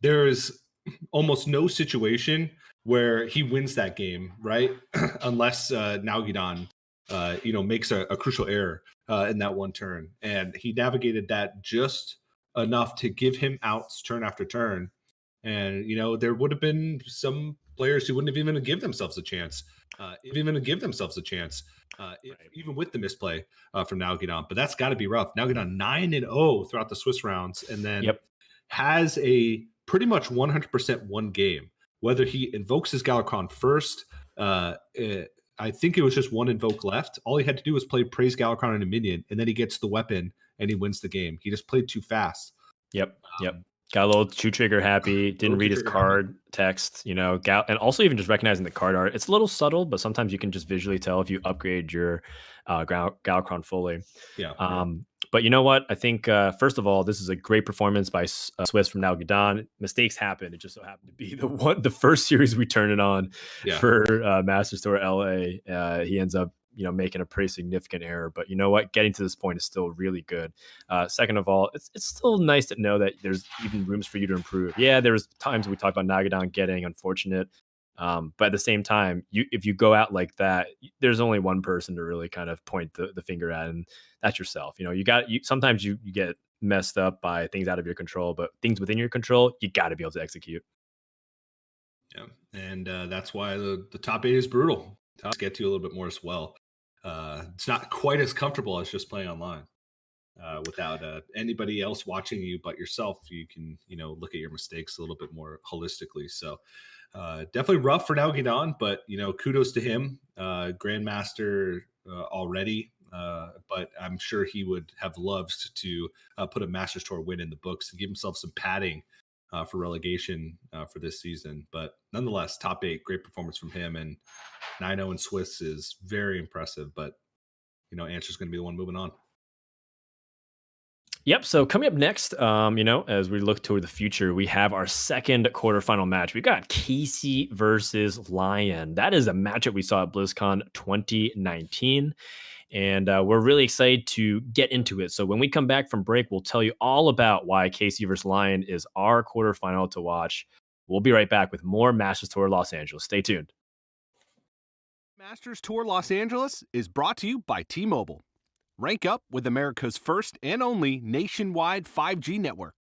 there is almost no situation where he wins that game, right? Unless Nalguidan, makes a crucial error in that one turn, and he navigated that just enough to give him outs turn after turn. And there would have been some players who wouldn't have even give themselves a chance, even with the misplay from Nalguidan. But that's got to be rough. Nalguidan 9-0 throughout the Swiss rounds, and then has a pretty much 100% one game. Whether he invokes his Galakrond first, I think it was just one invoke left. All he had to do was play Praise Galakrond on a minion, and then he gets the weapon and he wins the game. He just played too fast. Yep. Got a little too trigger happy, didn't read his card text, and also even just recognizing the card art. It's a little subtle, but sometimes you can just visually tell if you upgrade your Galakrond fully. Yeah. But you know what? I think, first of all, this is a great performance by Swiss from Nalguidan. Mistakes happen. It just so happened to be the first series we turn it on for Master Store LA. He ends up making a pretty significant error, but you know what, getting to this point is still really good. Second of all, it's still nice to know that there's even rooms for you to improve. Yeah, there's times we talk about Nalguidan getting unfortunate, but at the same time, if you go out like that, there's only one person to really kind of point the finger at, and that's yourself. Sometimes you get messed up by things out of your control, but things within your control, you got to be able to execute. Yeah, and that's why the top 8 is brutal. Let's get to a little bit more as well. It's not quite as comfortable as just playing online without anybody else watching you but yourself. You can look at your mistakes a little bit more holistically. So definitely rough for Nalguidan, but kudos to him. Grandmaster already, but I'm sure he would have loved to put a Masters Tour win in the books and give himself some padding for relegation for this season. But nonetheless, top 8, great performance from him, and 9-0 in Swiss is very impressive. But Answer's going to be the one moving on. Yep. So coming up next, as we look toward the future, we have our second quarterfinal match. We got Casey versus Lion. That is a matchup we saw at BlizzCon 2019. And we're really excited to get into it. So when we come back from break, we'll tell you all about why Casey versus Lion is our quarterfinal to watch. We'll be right back with more Masters Tour Los Angeles. Stay tuned. Masters Tour Los Angeles is brought to you by T-Mobile. Rank up with America's first and only nationwide 5G network.